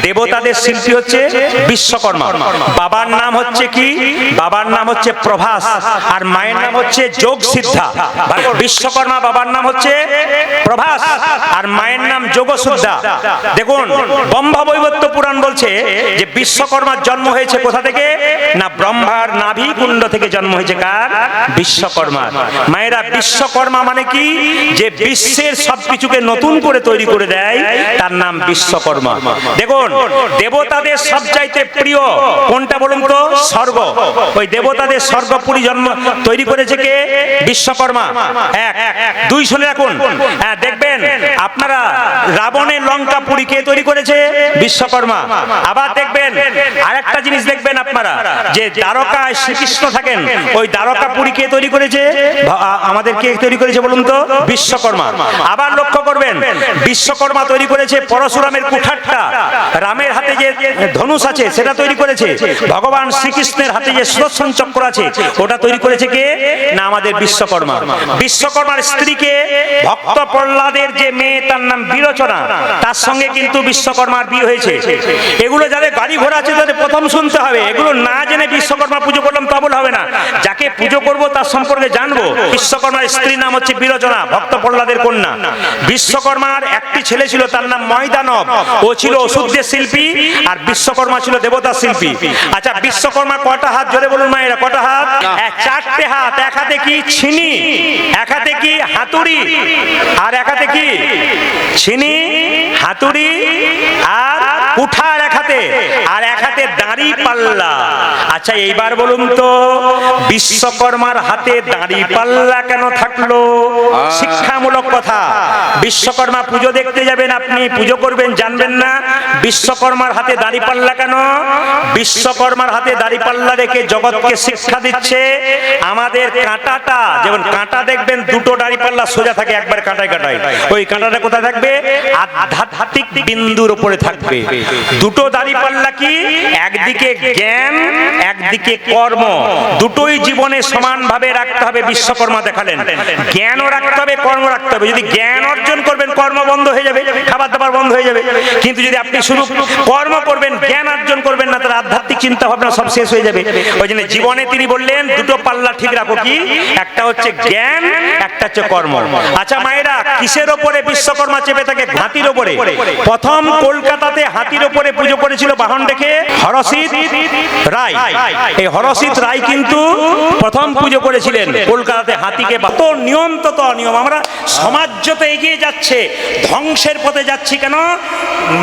দেবতাদের শিল্পী হচ্ছে বিশ্বকর্মা। বাবার নাম হচ্ছে কি? বাবার নাম হচ্ছে প্রভাস, আর মায়ের নাম হচ্ছে যোগ সিদ্ধা। বিশ্বকর্মা বাবার নাম হচ্ছে প্রভাস আর মায়ের নাম যোগসুদ্ধা। দেখুন, ব্রহ্মবৈবর্ত পুরাণ বলছে যে বিশ্বকর্মার জন্ম হয়েছে কোথা থেকে? না, ব্রহ্মার নাভি কুণ্ড থেকে জন্ম হয়েছে। কার? বিশ্বকর্মা। মায়েরা, বিশ্বকর্মা মানে কি? যে বিশ্বের সবকিছুকে নতুন করে তৈরি করে দেয়, তার নাম বিশ্বকর্মা। দেখুন, দেবতাদের সবচাইতে প্রিয় কোনটা বলুন তো? স্বর্গ। ওই দেবতাদের স্বর্গপুরী জন্ম তৈরি করেছে কে? বিশ্বকর্মা। এক দুই, শুনে রাখুন। হ্যাঁ, দেখবেন আপনারা, রাবণের লঙ্কাপুরী কে তৈরি করেছে? বিশ্বকর্মা। আবার দেখবেন আরেকটা জিনিস দেখবেন আপনারা, যে দ্বারকায় শ্রীকৃষ্ণ থাকেন, ওই দ্বারকাপুরী কে তৈরি করেছে? আমাদের কে তৈরি করেছে বলুন তো? বিশ্বকর্মা। আবার লক্ষ্য করবেন, বিশ্বকর্মা তৈরি করেছে পরশুরামের কুঠারটা, রামের হাতে যে ধনুষ আছে সেটা তৈরি করেছে, ভগবান শ্রীকৃষ্ণের হাতে যে সুদর্শন চক্র আছে ওটা তৈরি করেছে কে? না, আমাদের বিশ্বকর্মা। বিশ্বকর্মার স্ত্রীকে, ভক্ত প্রহ্লাদের যে মেয়ে, তার নাম বিরোচনা, তার সঙ্গে কিন্তু বিশ্বকর্মার বিয়ে হয়েছে। এগুলো যাদের গাড়ি ঘোড়া আছে তাদের প্রথম শুনতে হবে। এগুলো না জেনে বিশ্বকর্মা পুজো করলাম তা বলে হবে না। যাকে পুজো করব তার সম্পর্কে জানবো। বিশ্বকর্মার স্ত্রীর নাম হচ্ছে বিরোচনা, ভক্ত প্রহ্লাদের কন্যা। বিশ্বকর্মার একটি ছেলে ছিল, তার নাম ময়দানব। ও ছিল ওষুধের শিল্পী, আর বিশ্বকর্মা ছিল দেবতার শিল্পী। আচ্ছা, বিশ্বকর্মা কটা হাত? জোরে বলুন মায়েরা, কটা হাত? চারটে হাত। এক হাতে কি? ছিনি। এক হাতে কি? হাতুড়ি। আর এক হাতে কি? ছিনি, হাতুড়ি আর কুঠার এক হাতে, আর এক হাতে দাঁড়ি পাল্লা। আচ্ছা, এইবার বলুন তো, বিশ্বকর্মার হাতে দাঁড়ি পাল্লা কেন থাকলো? শিক্ষামূলক কথা। বিশ্বকর্মা পুজো দেখতে যাবেন, আপনি পুজো করবেন, জানবেন না বিশ্বকর্মার হাতে দাঁড়ি পাল্লা কেন? বিশ্বকর্মার হাতে দাঁড়ি পাল্লা রেখে জগৎকে শিক্ষা দিচ্ছে আমাদের কাঁটাটা, যেমন কাঁটা দেখবেন দুটো দাঁড়ি পাল্লা সোজা থাকে, একবার কাঁটায় কাঁটায়, ওই কাঁটাটা কোথায় থাকবে? আধ্যাত্মিক বিন্দুর উপরে থাকবে। দুটো দাঁড়ি পাল্লা কি? একদিকে জ্ঞান, একদিকে কর্ম, দুটোই জীবনে সমানভাবে রাখতে হবে। বিশ্বকর্মা দেখালেন জ্ঞানও রাখতে হবে, কর্ম রাখতে হবে। যদি জ্ঞান অর্জন করবেন, কর্ম বন্ধ হয়ে যাবে, খাবার দাবার বন্ধ হয়ে যাবে। কিন্তু যদি আপনি শুধু কর্ম করবেন, জ্ঞান অর্জন করবেন না, তার আধ্যাত্মিক চিন্তা ভাবনা সব শেষ হয়ে যাবে। ওই জন্য জীবনে তিনি বললেন দুটো পাল্লা ঠিক রাখো। কি? একটা হচ্ছে জ্ঞান, একটা হচ্ছে কর্ম। আচ্ছা মায়েরা, কিসের ওপরে বিশ্বকর্মা চেপে থাকে? হাতির ওপরে। প্রথম কলকাতাতে হাতির ওপরে পুজো করেছিল বাহন রেখে হরসিত রায়। এই হরসিত রায় কিন্তু প্রথম পুজো করেছিলেন কলকাতাতে হাতিকে। কত নিয়ম, তত অনিয়ম। আমরা সমাজ যত এগিয়ে যাচ্ছে, ধ্বংসের পথে যাচ্ছি কেন?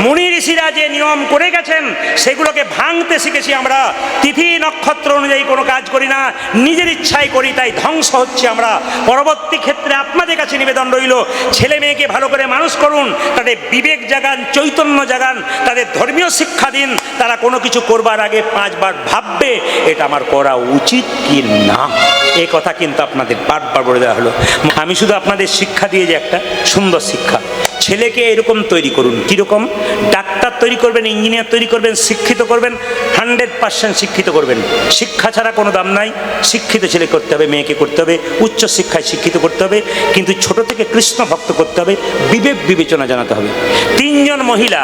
মুনি ঋষিরা যে নিয়ম করে গেছেন সেগুলোকে ভাঙতে শিখেছি আমরা। তিথি নক্ষত্র অনুযায়ী কোনো কাজ করি না, নিজের ইচ্ছায় করি, তাই ধ্বংস হচ্ছে আমরা। পরবর্তী ক্ষেত্রে আপনাদের কাছে নিবেদন রইল, ছেলে মেয়েকে ভালো করে মানুষ করুন, তাদের বিবেক জাগান, চৈতন্য জাগান, তাদের ধর্মীয় শিক্ষা দিন। তারা কোনো কিছু করবার আগে 5 বার ভাববে এটা আমার করা উচিত কি না। এই কথা কিন্তু আপনাদের বারবার বলে দেওয়া হলো। আমি শুধু আপনাদের শিক্ষা দিয়ে যে একটা সুন্দর শিক্ষা, ছেলেকে এরকম তৈরি করুন। কীরকম? ডাক্তার তৈরি করবেন, ইঞ্জিনিয়ার তৈরি করবেন, শিক্ষিত করবেন, 100% শিক্ষিত করবেন। শিক্ষা ছাড়া কোনো দাম নাই। শিক্ষিত ছেলে করতে হবে, মেয়েকে করতে হবে, উচ্চ শিক্ষায় শিক্ষিত করতে হবে, কিন্তু ছোট থেকে কৃষ্ণ ভক্ত করতে হবে, বিবেক বিবেচনা জানাতে হবে। 3 জন মহিলা,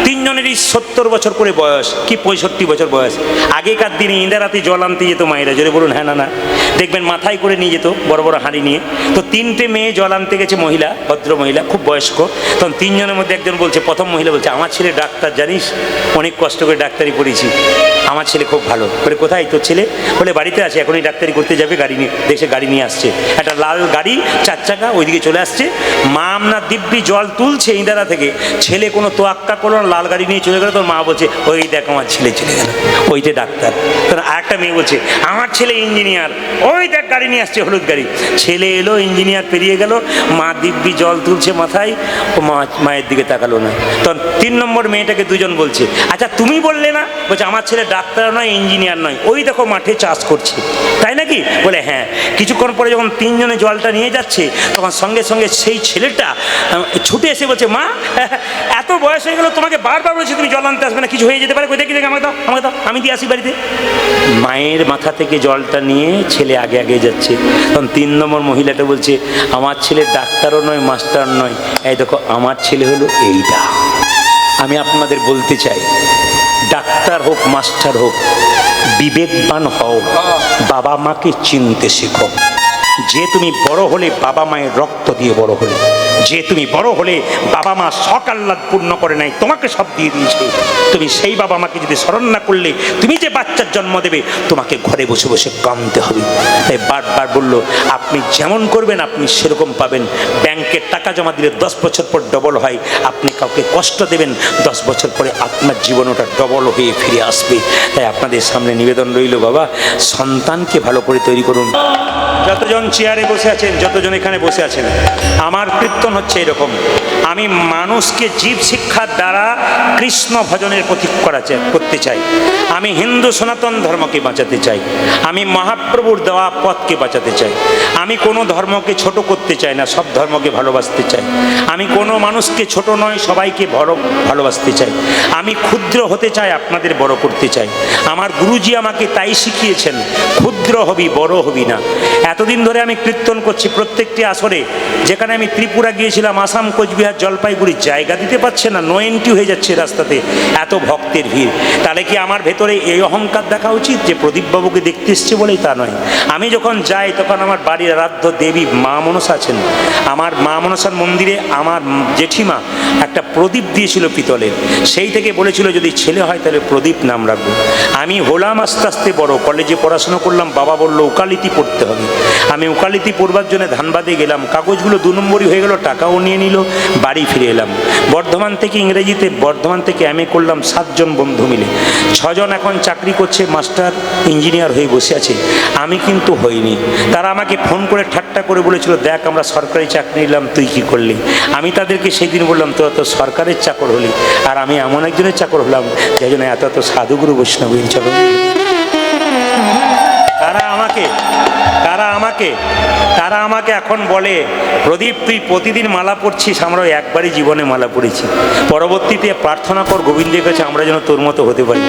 3 জনেরই 70 বছর করে বয়স, কি 65 বছর বয়স। আগেকার দিনে ইন্দারাতে জল আনতে যেত মায়েরা, জোরে বলুন হ্যাঁ না না। দেখবেন মাথায় করে নিয়ে যেত বড় বড় হাঁড়ি নিয়ে। তো 3টে মেয়ে জল আনতে গেছে, মহিলা, ভদ্র মহিলা, খুব বয়স্ক। তখন 3 জনের মধ্যে একজন বলছে, প্রথম মহিলা বলছে, আমার ছেলে ডাক্তার, জানিস অনেক কষ্ট করে ডাক্তারি পড়েছি, আমার ছেলে খুব ভালো। বলে কোথায় তোর ছেলে? বলে বাড়িতে আছে, এখনই ডাক্তারি করতে যাবে, গাড়ি নিয়ে দেশে গাড়ি নিয়ে আসছে, একটা লাল গাড়ি 4 চাকা, ওইদিকে চলে আসছে। মা আপনার দিব্যি জল তুলছে ইন্দারা থেকে, ছেলে কোনো তোয়াক্কা করলো না, লাল গাড়ি নিয়ে চলে গেল। তোর মা বলছে, ওই দেখ আমার ছেলে চলে গেল, ওইটা ডাক্তার। তখন আরেকটা মেয়ে বলছে, আমার ছেলে ইঞ্জিনিয়ার, ওই দেখ গাড়ি নিয়ে আসছে, হলুদ গাড়ি। ছেলে এলো, ইঞ্জিনিয়ার পেরিয়ে গেল, মা দিব্যি জল তুলছে মাথায়, ও মায়ের দিকে তাকালো না। তখন 3 নম্বর মেয়েটাকে 2 জন বলছে, আচ্ছা তুমি বললে না? বলছে, আমার ছেলে ডাক্তার নয়, ইঞ্জিনিয়ার নয়, ওই দেখো মাঠে চাষ করছে, তাই নাকি? বলে হ্যাঁ। কিছুক্ষণ পরে যখন 3 জনে জলটা নিয়ে যাচ্ছে, তখন সঙ্গে সঙ্গে সেই ছেলেটা ছুটে এসে বলছে, মা এত বয়স হয়ে গেল, তোমাকে বারবার বলছি তুমি জল আনতে আসবে না, কিছু হয়ে যেতে পারে, দেখি দেখি আমাকে দাও, আমাকে দাও, আমি দিয়ে আসি বাড়িতে। মায়ের মাথা থেকে জলটা নিয়ে ছেলে আগে আগে যাচ্ছে। তখন 3 নম্বর মহিলাটা বলছে, আমার ছেলে ডাক্তারও নয়, মাস্টার নয়, এই দেখো আমার ছেলে হলো এইটা। আমি আপনাদের বলতে চাই, ডাক্তার হোক মাস্টার হোক, বিবেকবান হও, বাবা মাকে চিনতে শেখো। যে তুমি বড় হলে বাবা মায়ের রক্ত দিয়ে বড় হলে, যে তুমি বড় হলে বাবা মা শখ আহ্লাদ পূর্ণ করে নাই, তোমাকে সব দিয়ে দিয়েছে, তুমি সেই বাবা মাকে যদি স্মরণ না করলে তুমি যে বাচ্চার জন্ম দেবে তোমাকে ঘরে বসে বসে কাঁদতে হবে। তাই বারবার বললো, আপনি যেমন করবেন আপনি সেরকম পাবেন। ব্যাংকের টাকা জমা দিলে 10 বছর পর ডবল হয়, আপনি কাউকে কষ্ট দেবেন 10 বছর পরে আপনার জীবন ওটা ডবল হয়ে ফিরে আসবে। তাই আপনাদের সামনে নিবেদন রইল, বাবা সন্তানকে ভালো করে তৈরি করুন। যতজন চেয়ারে বসে আছেন, যতজন এখানে বসে আছেন, আমার কীর্তন হচ্ছে এরকম, আমি মানুষকে জীব শিক্ষার দ্বারা কৃষ্ণ ভজনের প্রতীক করতে চাই। আমি হিন্দু সনাতন ধর্মকে বাঁচাতে চাই, আমি মহাপ্রভুর দেওয়া পথকে বাঁচাতে চাই। আমি কোনো ধর্মকে ছোট করতে চাই না, সব ধর্মকে ভালোবাসতে চাই। আমি কোনো মানুষকে ছোট নয়, সবাইকে ভালোবাসতে চাই। আমি ক্ষুদ্র হতে চাই, আপনাদের বড় করতে চাই। আমার গুরুজি আমাকে তাই শিখিয়েছেন, ক্ষুদ্র হবি বড় হবি না। এতদিন ধরে আমি কীর্তন করছি, প্রত্যেকটি আসরে, যেখানে আমি ত্রিপুরা গিয়েছিলাম, আসাম, কোচবিহার, জলপাইগুড়ি, জায়গা দিতে পারছে না, নো এন্ট্রি হয়ে যাচ্ছে রাস্তাতে, এত ভক্তের ভিড়। তাহলে কি আমার ভেতরে এই অহংকার দেখা উচিত যে প্রদীপবাবুকে দেখতে এসছে বলেই? তা নয়। আমি যখন যাই তখন আমার বাড়ির আরাধ্য দেবী মা মনসা আছেন, আমার মা মনসার মন্দিরে আমার জেঠিমা একটা প্রদীপ দিয়েছিল পিতলের, সেই থেকে বলেছিল যদি ছেলে হয় তাহলে প্রদীপ নাম রাখবো। আমি হলাম আস্তে আস্তে বড়, কলেজে পড়াশোনা করলাম, বাবা বললো উকালতি পড়তে হবে। আমি উকালতি পড়বার জন্য ধানবাদে গেলাম, কাগজগুলো 2 নম্বরই হয়ে গেল, টাকাও নিয়ে নিল, বাড়ি ফিরে এলাম। বর্ধমান থেকে ইংরেজিতে, বর্ধমান থেকে MA করলাম 7 জন বন্ধু মিলে, 6 জন এখন চাকরি করছে, মাস্টার ইঞ্জিনিয়ার হয়ে বসে আছে, আমি কিন্তু হইনি। তারা আমাকে ফোন করে ঠাট্টা করে বলেছিল, দেখ আমরা সরকারি চাকরি নিলাম, তুই কি করলি? আমি তাদেরকে সেদিন বললাম, তোরা তো সরকারের চাকর হলি, আর আমি এমন একজনের চাকর হলাম যাই জন্য এত এত সাধুগুরু বৈষ্ণবীর চলো। তারা আমাকে এখন বলে, প্রদীপ তুই প্রতিদিন মালা পড়ছিস, আমরাও একবারই জীবনে মালা পড়েছি, পরবর্তীতে প্রার্থনা কর গোবিন্দের কাছে আমরা যেন তোর মতো হতে পারি।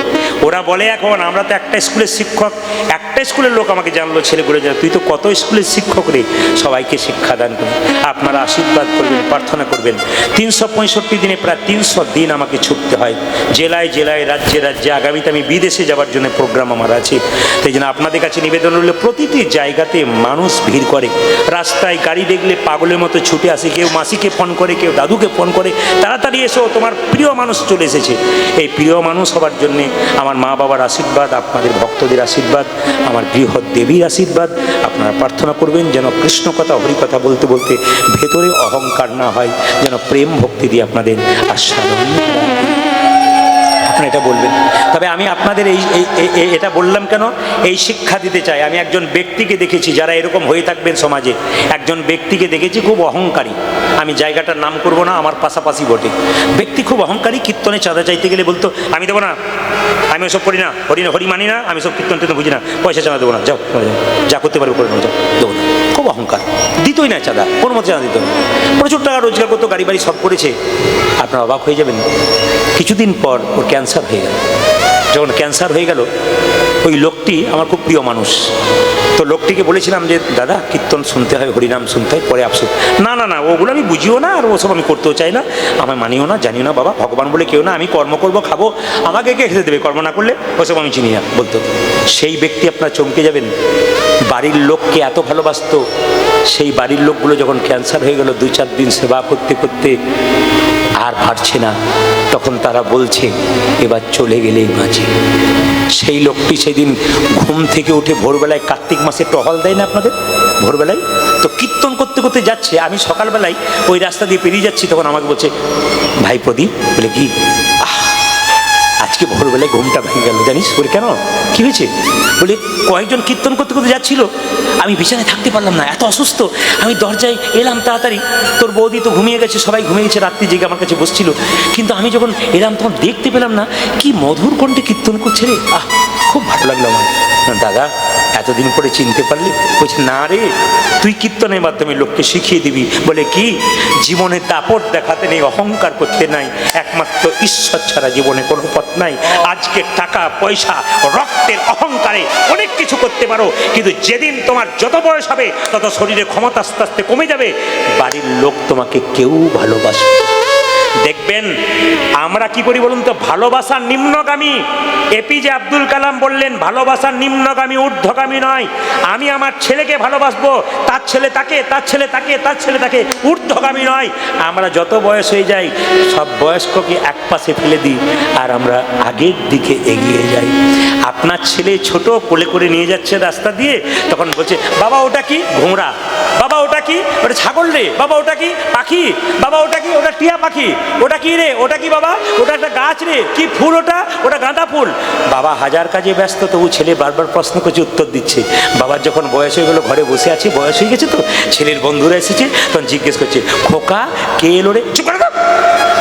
ওরা বলে এখন, আমরা তো একটা স্কুলের শিক্ষক, একটা স্কুলের লোক আমাকে জানলো, ছেলেগুলো জানো, তুই তো কত স্কুলের শিক্ষক রে, সবাইকে শিক্ষাদান করি। আপনারা আশীর্বাদ করবেন, প্রার্থনা করবেন। 365 দিনে প্রায় 300 দিন আমাকে ছুটতে হয়, জেলায় জেলায়, রাজ্যে রাজ্যে। আগামীতে আমি বিদেশে যাওয়ার জন্য প্রোগ্রাম আমার আছে। তাই জন্য আপনাদের কাছে নিবেদন হলো, প্রতিটি জায়গাতে মানুষ ভিড় করে, রাস্তায় গাড়ি দেখলে পাগলের মতো ছুটে আসে, কেউ মাসিকে ফোন করে, কেউ দাদুকে ফোন করে, তাড়াতাড়ি এসো তোমার প্রিয় মানুষ চলে এসেছে। এই প্রিয় মানুষ হবার জন্যে আমার মা বাবার আশীর্বাদ, আপনাদের ভক্তদের আশীর্বাদ, আমার বৃহৎ দেবীর আশীর্বাদ। আপনারা প্রার্থনা করবেন যেন কৃষ্ণ কথা হরি কথা বলতে বলতে ভেতরে অহংকার না হয়, যেন প্রেম ভক্তি দিয়ে আপনাদের আস্বাদন এটা বলবেন। তবে আমি আপনাদের এটা বললাম কেন, এই শিক্ষা দিতে চাই। আমি একজন ব্যক্তিকে দেখেছি, যারা এরকম হয়ে থাকবেন সমাজে, একজন ব্যক্তিকে দেখেছি খুব অহংকারী, আমি জায়গাটার নাম করব না, আমার পাশাপাশি বটে। ব্যক্তি খুব অহংকারী, কীর্তনে চাঁদা চাইতে গেলে বলতো আমি দেবো না, আমি ওসব করি না, হরি মানি না, আমি সব কীর্তন টির্তন বুঝি না, পয়সা চাঁদা দেবো না, যাও যা করতে পারবে করে নাও, যাও দেবো না। খুব অহংকার, দিতই না চাঁদা, কোনো মতো চাঁদা দিত না। প্রচুর টাকা রোজগার করতো, গাড়ি বাড়ি সব করেছে। আপনারা অবাক হয়ে যাবেন, কিছুদিন পর ওর ক্যান্সার হয়ে গেল। যখন ক্যান্সার হয়ে গেল, ওই লোকটি আমার খুব প্রিয় মানুষ, তো লোকটিকে বলেছিলাম যে দাদা কীর্তন শুনতে হয়, হরিনাম শুনতে হয়, পরে আফসোস, না না না ওগুলো আমি বুঝিও না, আর ওসব আমি করতেও চাই না, আমায় মানিও না, জানিও না বাবা, ভগবান বলে কেউ না, আমি কর্ম করবো, খাবো, আমাকে কে খেতে দেবে, কর্ম না করলে, ওসব আমি চিনি না বলতো। সেই ব্যক্তি আপনার চমকে যাবেন, বাড়ির লোককে এত ভালোবাসতো, সেই বাড়ির লোকগুলো যখন ক্যান্সার হয়ে গেল, 2-4 দিন সেবা করতে করতে আর পারছে না, তখন তারা বলছে এবার চলে গেলেই বাঁচে। সেই লোকটি সেদিন ঘুম থেকে উঠে ভোরবেলায়, কার্তিক মাসে টহল দেয় না আপনাদের ভোরবেলায়, তো কীর্তন করতে করতে যাচ্ছে, আমি সকালবেলায় ওই রাস্তা দিয়ে পেরিয়ে যাচ্ছি, তখন আমাকে বলছে ভাই প্রদীপ, বলে কি আজকে ভোরবেলায় ঘুমটা ভেঙে গেল জানিস, বলে কেন কি হয়েছে? বলে কয়েকজন কীর্তন করতে করতে যাচ্ছিল, আমি বিছানায় থাকতে পারলাম না, এত অসুস্থ, আমি দরজায় এলাম তাড়াতাড়ি, তোর বৌদি তো ঘুমিয়ে গেছে, সবাই ঘুমিয়ে গেছে, রাত্রি জেগে আমার কাছে বসছিল, কিন্তু আমি যখন এলাম তখন দেখতে পেলাম না, কি মধুর কণ্ঠে কীর্তন করছে রে, খুব ভালো লাগলো আমার। দাদা এতদিন পরে চিনতে পারলি? বলছে না রে, তুই কীর্তনের মাধ্যমে লোককে শিখিয়ে দিবি, বলে কি জীবনে দাপট দেখাতে নেই, অহংকার করতে নাই, একমাত্র ঈশ্বর ছাড়া জীবনে কোনো পথ নাই। আজকে টাকা পয়সা রক্তের অহংকারে অনেক কিছু করতে পারো, কিন্তু যেদিন তোমার যত বয়স হবে তত শরীরে ক্ষমতা আস্তে আস্তে কমে যাবে, বাড়ির লোক তোমাকে কেউ ভালোবাসবে। দেখবেন আমরা কি করি বলুন তো, ভালোবাসা নিম্নগামী। এপিজে আব্দুল কালাম বললেন ভালোবাসা নিম্নগামী, ঊর্ধ্বগামী নয়। আমি আমার ছেলেকে ভালোবাসবো, তার ছেলে তাকে, তার ছেলে তাকে, তার ছেলে তাকে, ঊর্ধ্বগামী নয়। আমরা যত বয়স হয়ে যাই সব বয়স্ককে এক পাশে ফেলে দিই আর আমরা আগের দিকে এগিয়ে যাই। আপনার ছেলে ছোট, কোলে করে নিয়ে যাচ্ছে রাস্তা দিয়ে, তখন বলছে বাবা ওটা কি? ঘোড়া। বাবা ওটা কি? ওটা ছাগল রে। বাবা ওটা কি? পাখি। বাবা ওটা কি? ওটা টিয়া পাখি। ওটা কি রে? ওটা কি বাবা? ওটা একটা গাছ রে। কি ফুল ওটা? ওটা গাঁদা ফুল। বাবা হাজার কাজে ব্যস্ত, তবু ছেলে বারবার প্রশ্ন করছে, উত্তর দিচ্ছে। বাবার যখন বয়স হয়ে গেলো, ঘরে বসে আছে, বয়স হয়ে গেছে তো, ছেলের বন্ধুরা এসেছে, তখন জিজ্ঞেস করছে খোকা কে এলো রে? চুপ করে দাও,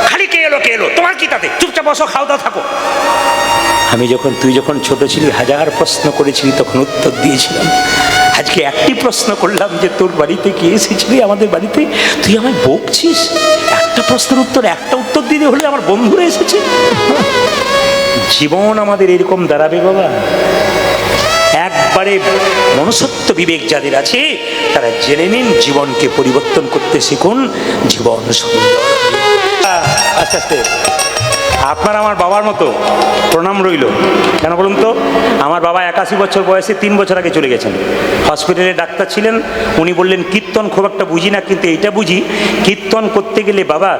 খালি কে এলো কে এলো, তোমার কি তাতে? চুপচাপ বসো, খাও দাও, থাকো। তুই যখন ছোট ছিলি হাজার প্রশ্ন করেছিলি, তখন উত্তর দিয়েছিলাম। আজকে একটি প্রশ্ন করলাম যে তোর বাড়িতে কে এসেছিলি আমাদের বাড়িতে, তুই আমায় বকছিস? একটা প্রশ্নের উত্তর, একটা উত্তর দিতে হলে আমার বন্ধুরা এসেছে। জীবন আমাদের এরকম দাঁড়াবে বাবা। একবারে মনুষ্যত্ব বিবেক যাদের আছে তারা জেনে নিন, জীবনকে পরিবর্তন করতে শিখুন, জীবন সুন্দর। আস্তে আস্তে আপনার আমার বাবার মতো প্রণাম রইল। কেন বলুন তো, আমার বাবা 81 বছর বয়সে 3 বছর আগে চলে গেছেন। হসপিটালে ডাক্তার ছিলেন, উনি বললেন কীর্তন খুব একটা বুঝি না, কিন্তু এইটা বুঝি, কীর্তন করতে গেলে বাবা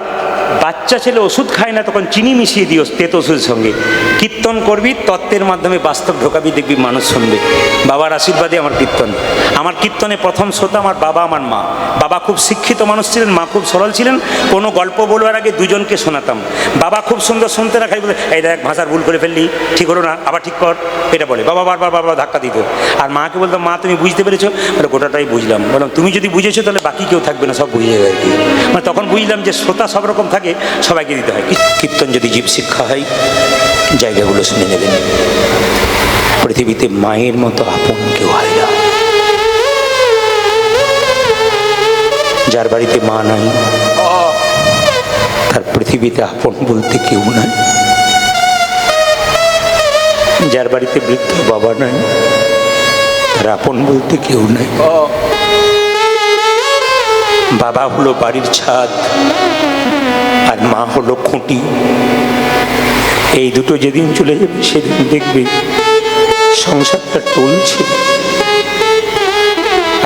বাচ্চা ছেলে ওষুধ খায় না, তখন চিনি মিশিয়ে দিও তেত ওষুধের সঙ্গে। কীর্তন করবি, তত্ত্বের মাধ্যমে বাস্তব ঢোকাবি, দেখবি মানুষ শুনবে। বাবার আশীর্বাদে আমার কীর্তনে প্রথম শ্রোতা আমার বাবা, আমার মা। বাবা খুব শিক্ষিত মানুষ ছিলেন, মা খুব সরল ছিলেন। কোনো গল্প বলবার আগে দুজনকে শোনাতাম। বাবা খুব সুন্দর শুনতে রাখাই, বলে এই দেখ ভাষার ভুল করে ফেললি, ঠিক হলো না, আবার ঠিক কর, এটা বলে। বাবা বারবার ধাক্কা দিত। আর মাকে বলতাম মা তুমি বুঝতে পেরেছো? বলে গোটাটাই বুঝলাম। বললাম তুমি যদি বুঝেছো তাহলে বাকি কেউ থাকবে না, সব বুঝে যাবে আর কি। তখন বুঝলাম যে শ্রোতা সব রকম থাকে, সবাইকে দিতে হয়। কীর্তন যদি জীব শিক্ষা হয়, জায়গাগুলো শুনে নেবেন। পৃথিবীতে মায়ের মতো আপন কেউ হয় না। যার বাড়িতে মা নাই তার পৃথিবীতে আপন বলতে কেউ নাই। যার বাড়িতে বৃদ্ধ বাবা নাই তার আপন বলতে কেউ নাই। বাবা হলো বাড়ির ছাদ আর মা হলো খুঁটি। এই দুটো যেদিন চলে যাবে সেদিন দেখবে সংসারটা টলছে।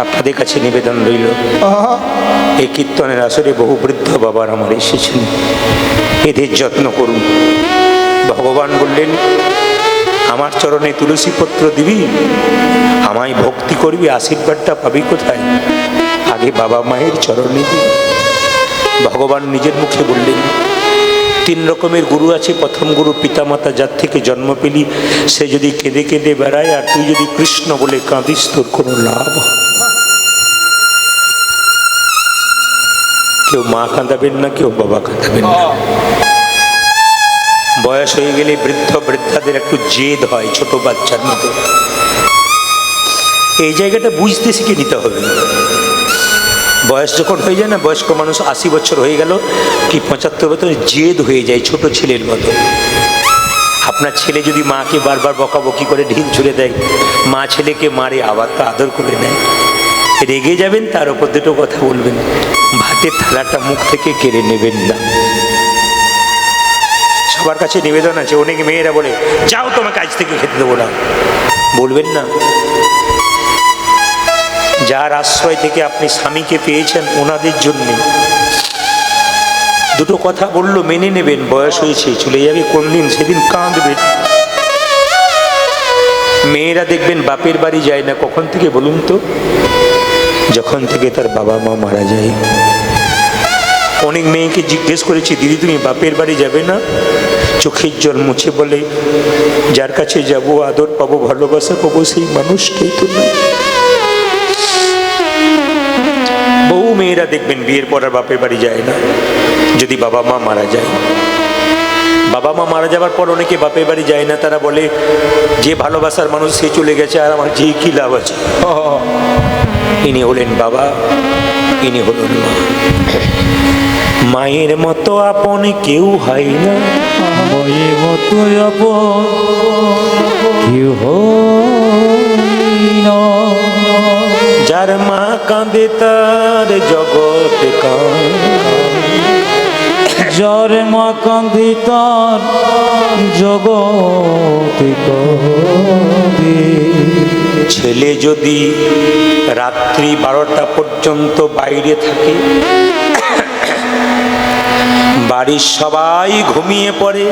আপনাদের কাছে নিবেদন রইল, এই কীর্তনের আসরে বহু বৃদ্ধ বাবার আমার এসেছেন, এদের যত্ন করুন। ভগবান বললেন আমার চরণে তুলসী পত্র দিবি, আমায় ভক্তি করবি, আশীর্বাদটা পাবি কোথায়? আগে বাবা মায়ের চরণে দিবি। ভগবান নিজের মুখে বললেন 3 রকমের গুরু আছে। প্রথম গুরু পিতামাতা, যার থেকে জন্ম পেলি সে যদি কেঁদে কেঁদে বেড়ায় আর তুই যদি কৃষ্ণ বলে কাঁদিস, তোর কোনো লাভ। কেউ মা কাঁদাবেন না, কেউ বাবা কাঁদাবেন না। বয়স হয়ে গেলে বৃদ্ধ বৃদ্ধাদের একটু জেদ হয়, ছোট বাচ্চার মতো। এই জায়গাটা বুঝতে শিখে নিতে হবে। বয়স যখন হয়ে যায় না, বয়স্ক মানুষ 80 বছর হয়ে গেল কি 75 বছর, জেদ হয়ে যায় ছোট ছেলের মতো। আপনার ছেলে যদি মাকে বারবার বকাবকি করে ঢিল ছুড়ে দেয়, মা ছেলেকে মারে, আবার তো আদর করে নেয়। রেগে যাবেন, তার উপর দুটো কথা বলবেন, ভাতের থালাটা মুখ থেকে কেড়ে নেবেন না। সবার কাছে নিবেদন আছে, অনেক মেয়েরা বলে যাও তোমাকে আজ থেকে খেতে দেবো না, বলবেন না। যার আশ্রয় থেকে আপনি স্বামীকে পেয়েছেন ওনাদের জন্য দুটো কথা বললো মেনে নেবেন। বয়স হয়েছে, চলে যাবে কোন দিন, সেদিন কাঁদবেন। মেয়েরা দেখবেন বাপের বাড়ি যায় না, কখন থেকে বলুন তো? যখন থেকে তার বাবা মা মারা যায়। অনেক মেয়েকে জিজ্ঞেস করেছি, দিদি তুমি বাপের বাড়ি যাবে না? চোখের জল মুছে বলে যার কাছে যাব আদর পাবো, ভালোবাসা পাবো, সেই মানুষটাই তো না। বহু মেয়েরা দেখবেন বিয়ের পর আর বাপের বাড়ি যায় না, যদি বাবা মা মারা যায়। বাবা মা মারা যাবার পর অনেকে বাপের বাড়ি যায় না, তারা বলে যে ভালোবাসার মানুষ সে চলে গেছে, আর আমার যে কি লাভ আছে। ইনি হলেন বাবা, ইনি হলেন মা। মায়ের মতো আপন কেউ হয় না, মায়ের মতো আপন কেউ হয় না। যার মা কাঁদে তার জগৎ কাঁদে। জরে মা কান্দি তার জগতে কাঁদে। ছেলে যদি রাত্রি 12টা পর্যন্ত বাইরে থাকে, বাড়ির সবাই ঘুমিয়ে পড়ে,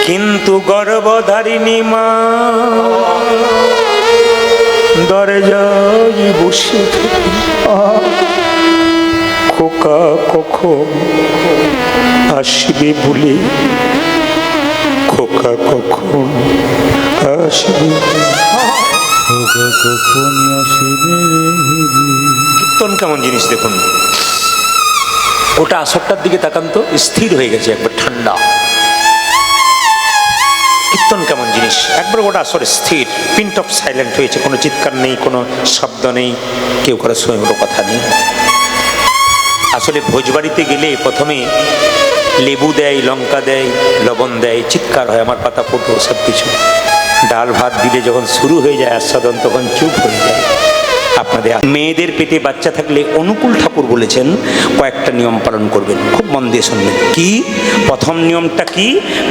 কিন্তু গর্ভধারিণী মা দরজায় বসে থাকে। খোকা কখন আসবে বলে, খোকা কখন আসবে। কীর্তন কেমন জিনিস দেখুন, ওটা আসরটার দিকে তাকান তো, স্থির হয়ে গেছে, একবার ঠান্ডা। কীর্তন কেমন জিনিস, একবার ওটা আসর স্থির, পিন্ট অফ সাইলেন্ট হয়েছে, কোনো চিৎকার নেই, কোনো শব্দ নেই, কেউ কারো সঙ্গে কোনো কথা নেই। আসলে ভোজবাড়িতে গেলে প্রথমে লেবু দেয়, লঙ্কা দেয়, লবণ দেয়, চিৎকার হয়, আমার পাতা ফোটো, সব কিছু। ডাল ভাত দিলে যখন শুরু হয়ে যায় আস্বাদন, তখন চুপ হয়ে যায়। আপনাদের মেয়েদের পেটে বাচ্চা থাকলে অনুকূল ঠাকুর বলেছেন কয়েকটা নিয়ম পালন করবেন, খুব মন দিয়ে শুনবেন। কি প্রথম নিয়মটা কি?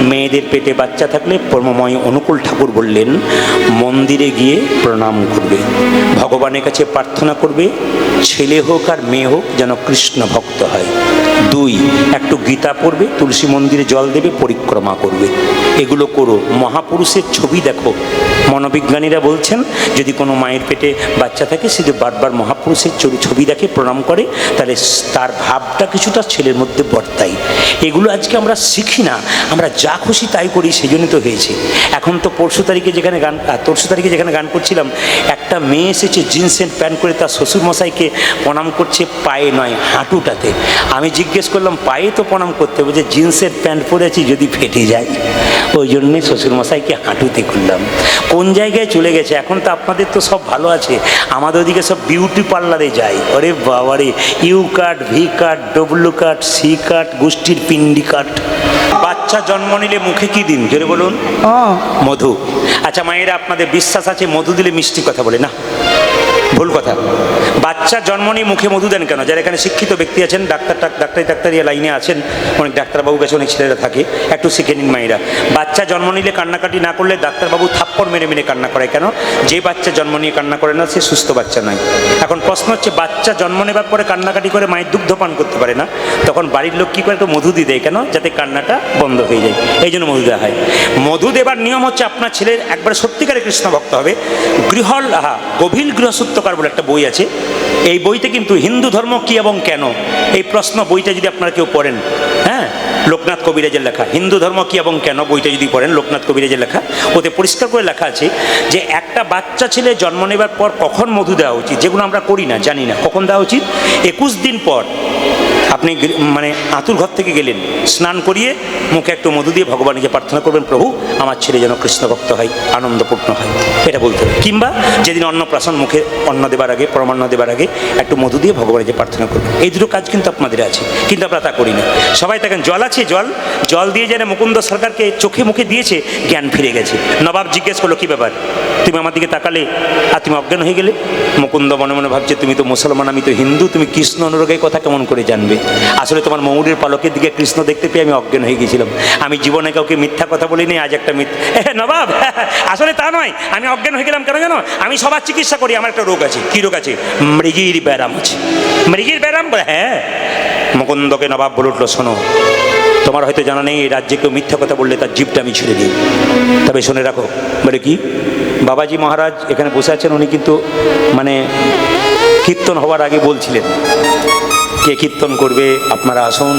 মেয়েদের পেটে বাচ্চা থাকলে পরমময় অনুকূল ঠাকুর বললেন মন্দিরে গিয়ে প্রণাম করবে, ভগবানের কাছে প্রার্থনা করবে ছেলে হোক আর মেয়ে হোক যেন কৃষ্ণ ভক্ত হয়। 2, একটু গীতা পড়বে, তুলসী মন্দিরে জল দেবে, পরিক্রমা করবে। এগুলো করো। মহাপুরুষের ছবি দেখো। মনোবিজ্ঞানীরা বলছেন যদি কোনো মায়ের পেটে বাচ্চা থাকে, সে যদি বারবার মহাপুরুষের ছবি দেখে, প্রণাম করে, তাহলে তার ভাবটা কিছুটা ছেলের মধ্যে বর্তায়। এগুলো আজকে আমরা শিখি না, আমরা যা খুশি তাই করি, সেই জন্য তো হয়েছে। এখন তো তরশু তারিখে যেখানে গান করছিলাম, একটা মেয়ে এসেছে জিন্সের প্যান্ট করে, তার শ্বশুরমশাইকে প্রণাম করছে পায়ে নয়, হাঁটুটাতে। আমি জিজ্ঞেস করলাম পায়ে তো প্রণাম করতে হবে, যে জিন্সের প্যান্ট পরেছি যদি ফেটে যায়, ওই জন্যে শ্বশুরমশাইকে হাঁটুতে করলাম। কোন জায়গায় চলে গেছে। এখন তো আপনাদের তো সব ভালো আছে, আমাদের ওদিকে সব বিউটি পার্লারে যায়। ওরে বাবারে, U cut, V cut, W cut, C cut, গোষ্ঠীর পিন্ডি কাট। বাচ্চা জন্ম নিলে মুখে কি দিন, জোরে বলুন? মধু। আচ্ছা মায়েরা, আপনাদের বিশ্বাস আছে মধু দিলে মিষ্টি কথা বলে? না, ভুল কথা। বাচ্চা জন্ম নিয়ে মুখে মধু দেন কেন? যারা এখানে শিক্ষিত ব্যক্তি আছেন, ডাক্তারি লাইনে আছেন, অনেক ডাক্তারবাবু কাছে অনেক ছেলেরা থাকে, একটু শিখে নিন মায়েরা। বাচ্চা জন্ম নিলে কান্নাকাটি না করলে ডাক্তারবাবু থাপ্পড় মেরে মেরে কান্না করায় কেন? যে বাচ্চা জন্ম নিয়ে কান্না করে না, সে সুস্থ বাচ্চা নয়। এখন প্রশ্ন হচ্ছে, বাচ্চা জন্ম নেবার পরে কান্নাকাটি করে মায়ের দুগ্ধ পান করতে পারে না, তখন বাড়ির লোক কী করে? একটু মধু দিয়ে দেয় কেন? যাতে কান্নাটা বন্ধ হয়ে যায়, এই জন্য মধু দেওয়া হয়। মধু দেবার নিয়ম হচ্ছে, আপনার ছেলের একবার সত্যিকারে কৃষ্ণ ভক্ত হবে। গভীর গৃহসূত্রকার বলে একটা বই আছে, এই বইতে কিন্তু হিন্দু ধর্ম কি এবং কেন, এই প্রশ্ন বইটা যদি আপনারা কেউ পড়েন, হ্যাঁ, লোকনাথ কবিরাজের লেখা হিন্দু ধর্ম কি এবং কেন বইটা যদি পড়েন, লোকনাথ কবিরাজের লেখা, ওতে পরিষ্কার করে লেখা আছে যে একটা বাচ্চা ছেলে জন্ম নেবার পর কখন মধু দেওয়া উচিত, যেগুলো আমরা করি না, জানি না কখন দেওয়া উচিত। 21 দিন পর আপনি মানে আতুর ঘর থেকে গেলেন, স্নান করিয়ে মুখে একটু মধু দিয়ে ভগবানকে প্রার্থনা করবেন, প্রভু আমার ছেলে যেন কৃষ্ণ ভক্ত হয়, আনন্দপূর্ণ হয়, এটা বলতে হবে। কিংবা যেদিন অন্নপ্রাশন, মুখে অন্ন দেবার আগে, পরমান্ন দেবার আগে একটু মধু দিয়ে ভগবানকে প্রার্থনা করবেন। এই দুটো কাজ কিন্তু আপনাদের আছে, কিন্তু আমরা তা করি না। সবাই দেখেন জল আছে, জল দিয়ে যেন মুকুন্দ সরকারকে চোখে মুখে দিয়েছে, জ্ঞান ফিরে গেছে। নবাব জিজ্ঞেস করলো, কি ব্যাপার, তুমি আমার দিকে তাকালে আর তুমি অজ্ঞান হয়ে গেলে? মুকুন্দ মনে মনে ভাবছে, তুমি তো মুসলমান, আমি তো হিন্দু, তুমি কৃষ্ণ অনুরাগের কথা কেমন করে জানবে? আসলে তোমার ময়ূরের পালকের দিকে কৃষ্ণ দেখতে পেয়ে আমি অজ্ঞান হয়ে গেছিলাম। আমি জীবনে কাউকে মিথ্যা কথা বলিনি, আজ একটা নবাব, আসলে তা নয়, আমি অজ্ঞান হয়ে গেলাম কেন জানো? আমি সবার চিকিৎসা করি, আমার একটা রোগ আছে। কি রোগ আছে? মৃগীর ব্যারাম আছে। মৃগীর ব্যারাম? বলে হ্যাঁ। মুকুন্দকে নবাব বলে উঠলো, শোনো, তোমার হয়তো জানা নেই, এই রাজ্যে কেউ মিথ্যা কথা বললে তার জিভটা আমি ছেড়ে দিই, তবে শুনে রাখো। বলে কি? বাবাজি মহারাজ এখানে বসে আছেন, উনি কিন্তু মানে কীর্তন হওয়ার আগে বলছিলেন কে কীর্তন করবে, আপনারা আসুন।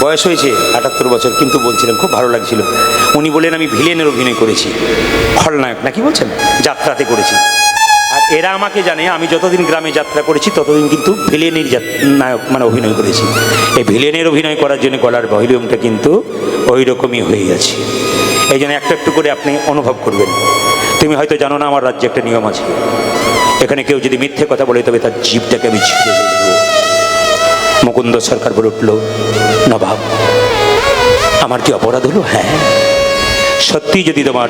বয়স হয়েছে 78 বছর, কিন্তু বলছিলেন, খুব ভালো লাগছিল। উনি বলেন আমি ভিলেনের অভিনয় করেছি, খলনায়ক নাকি বলছেন, যাত্রাতে করেছি। আর এরা আমাকে জানে, আমি যতদিন গ্রামে যাত্রা করেছি ততদিন কিন্তু ভিলেনের নায়ক মানে অভিনয় করেছি। এই ভিলেনের অভিনয় করার জন্য গলার ভলিউমটা কিন্তু ওই রকমই হয়ে গেছে। এই জন্য একটু একটু করে আপনি অনুভব করবেন। তুমি হয়তো জানো না, আমার রাজ্যে একটা নিয়ম আছে, এখানে কেউ যদি মিথ্যে কথা বলে তবে তার জিভটাকে আমি ছিঁড়ে দেব। মুকুন্দ সরকার বলে উঠল, নবাব আমার কি অপরাধ হলো? হ্যাঁ, সত্যি যদি তোমার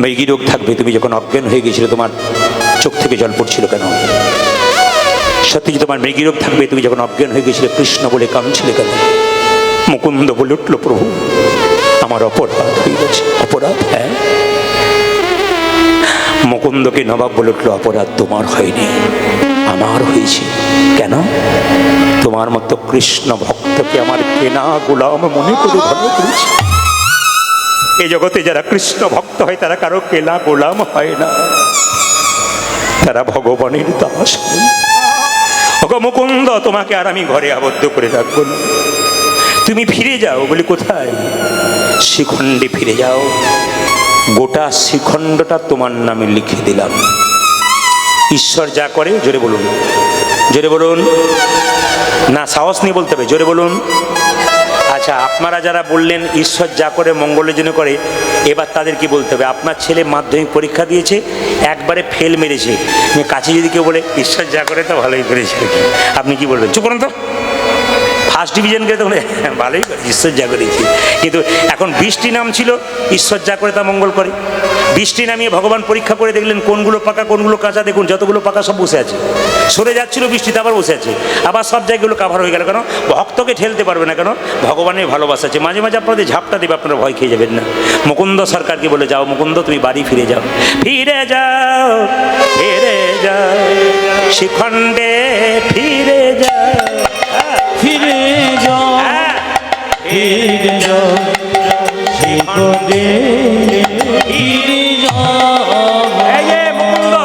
মৃগী রোগ থাকবে, তুমি যখন অজ্ঞান হয়ে গেছিলে তোমার চোখ থেকে জল পড়ছিল কেন? সত্যি যদি তোমার মৃগী রোগ থাকবে, তুমি যখন অজ্ঞান হয়ে গেছিলে কৃষ্ণ বলে কাঁদছিলে কেন? মুকুন্দ বলে উঠল, প্রভু আমার অপরাধ হয়ে গেছে। অপরাধ? হ্যাঁ। মুকুন্দকে নবাব বলে উঠল, অপরাধ তোমার হয়নি, আমার হয়েছে। কেন? তোমার মতো কৃষ্ণ ভক্তকে আমার কেনা গোলাম মনে করে ভালো করেছে। এই জগতে যারা কৃষ্ণ ভক্ত হয় তারা কারো কেনা গোলাম হয় না, তারা ভগবানের দাস হয়। ওগো মুকুন্দ, তোমাকে আর আমি ঘরে আবদ্ধ করে রাখবো না, তুমি ফিরে যাও। বলি কোথায়? শিখণ্ডে ফিরে যাও, গোটা শিখণ্ডটা তোমার নামে লিখে দিলাম। ঈশ্বর যা করে, জোরে বলুন, জোরে বলুন। না, সাহস নিয়ে বলতে হবে, জোরে বলুন। আচ্ছা, আপনারা যারা বললেন ঈশ্বর যা করে মঙ্গলের জন্য করে, এবার তাদের কি বলতে হবে? আপনার ছেলে মাধ্যমিক পরীক্ষা দিয়েছে, একবারে ফেল মেরেছে, কাছে যদি কেউ বলে ঈশ্বর যা করে তো ভালোই করেছে, আপনি কি বলবেন? চুপ করুন তো। ফার্স্ট ডিভিশন করে তো ভালোই করে, ঈশ্বর যা করেছে। কিন্তু এখন বৃষ্টি নামছিল, ঈশ্বর যা করে তা মঙ্গল করে। বৃষ্টি নামিয়ে ভগবান পরীক্ষা করে দেখলেন কোনগুলো পাকা কোনগুলো কাঁচা। দেখুন যতগুলো পাকা সব বসে আছে, সরে যাচ্ছিল বৃষ্টিতে আবার বসে আছে, আবার সব জায়গাগুলো কাভার হয়ে গেল। কেন? ভক্তকে ঠেলতে পারবে না, কেন? ভগবানের ভালোবাসা আছে। মাঝে মাঝে আপনাদের ঝাপটা দেবে, আপনারা ভয় খেয়ে যাবেন না। মুকুন্দ সরকারকে বলে, যাও মুকুন্দ, তুমি বাড়ি ফিরে যাও, ফিরে যাও, ফিরে যাও, শিখণ্ডে ফিরে যাও, ফিরে যাও, ফিরে যাও, শিখণ্ডে ফিরে যাও। এই যে মুকুন্দ,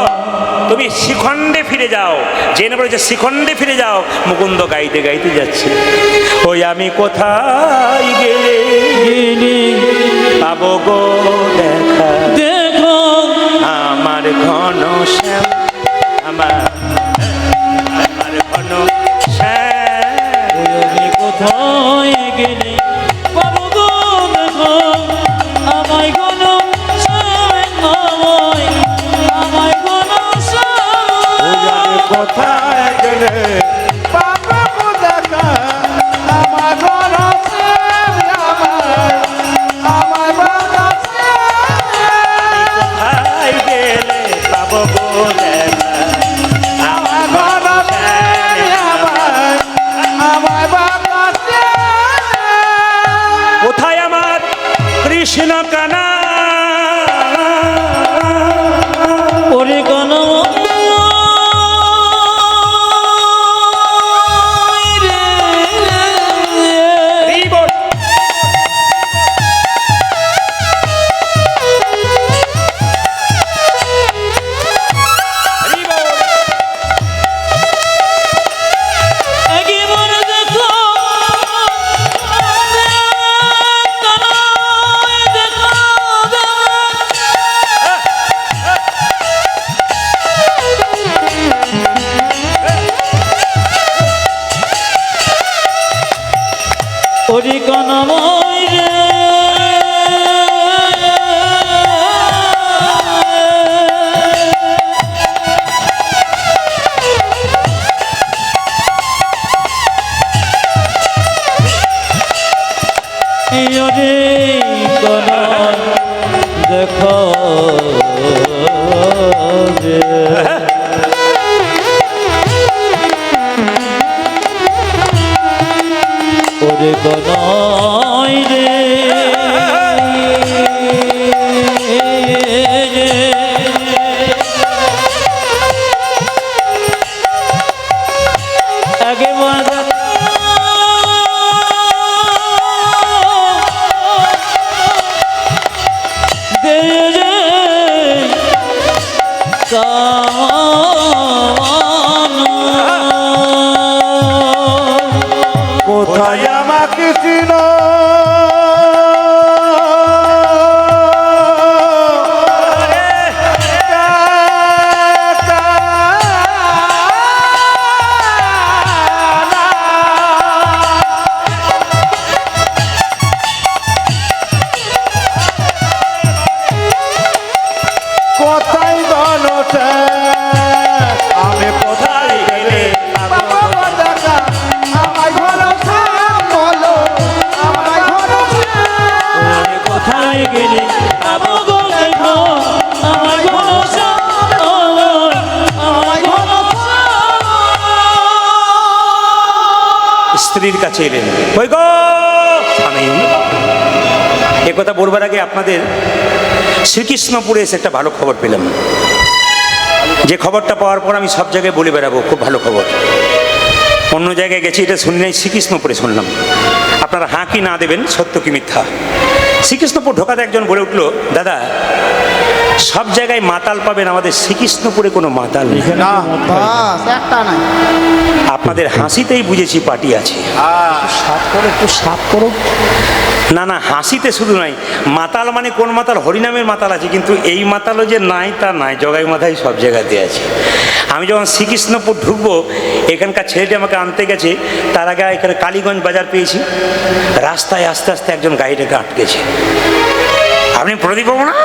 তুমি শিখণ্ডে ফিরে যাও। জেনে বলেছে শিখণ্ডে ফিরে যাও। মুকুন্দ গাইতে গাইতে যাচ্ছে, ওই আমি কোথায় গেলে পাবো গো দেখা, দেখো আমার ঘন শ্যাম, আমার ঘন শ্যাম। আমি কোথায় গেলে পাবো গো দেখো, আমায় কোনো আমায় আমায় কোনো কোথায় গেলে বাবা দেখা, আমার ঘর আছে, আমার বাবা কোথায় গেলে পাবো গো দেখা, আমার ঘর আছে, আমার বাবা কোথায় আমার কৃষ্ণ কানা, ওরে কোন ওরে কনময় রে, ওরে কনম দেখো রে, ওরে কনয় রে, আগে মজা দে রে কোথায় আমাকে চিন, কোথায় গণছে, আমি কোথায় গেলে বাবা দেখা, আমার ঘর বলো, আমার ঘর কোথায় গেলে পাবো গো দেখো, আমার ভরসা আমার ভরসা। স্ত্রীর কাছে এলেন, ওই গো কথা বলবার আগে আপনাদের শ্রীকৃষ্ণপুরে এসে একটা ভালো খবর পেলাম, যে খবরটা পাওয়ার পর আমি সব জায়গায় বলে বেড়াবো, খুব ভালো খবর। অন্য জায়গায় গেছি, এটা শুনি নাই, শ্রীকৃষ্ণপুরে শুনলাম। আপনারা হাঁ কি না দেবেন, সত্য কি মিথ্যা। শ্রীকৃষ্ণপুর ঢোকাতে একজন বলে উঠলো, দাদা সব জায়গায় মাতাল পাবেন, আমাদের শ্রীকৃষ্ণপুরে কোনো মাতাল নেই। না বাস একটা নাই। আপনাদের হাসিতেই বুঝেছি পার্টি আছে। সাফ করো, একটু সাফ করো। না না, হাসিতে শুধু নাই, মাতাল মানে কোন মাতাল, হরিনামের মাতাল আছে, কিন্তু এই মাতালও যে নাই তা নাই, জগাই মাথায় সব জায়গাতে আছে। আমি যখন শ্রীকৃষ্ণপুর ঢুকবো, এখানকার ছেলেটি আমাকে আনতে গেছে, তার আগে এখানে কালীগঞ্জ বাজার পেয়েছি, রাস্তায় আস্তে আস্তে একজন গাড়িটাকে আটকেছে। আপনি প্রদীপ বাবু না?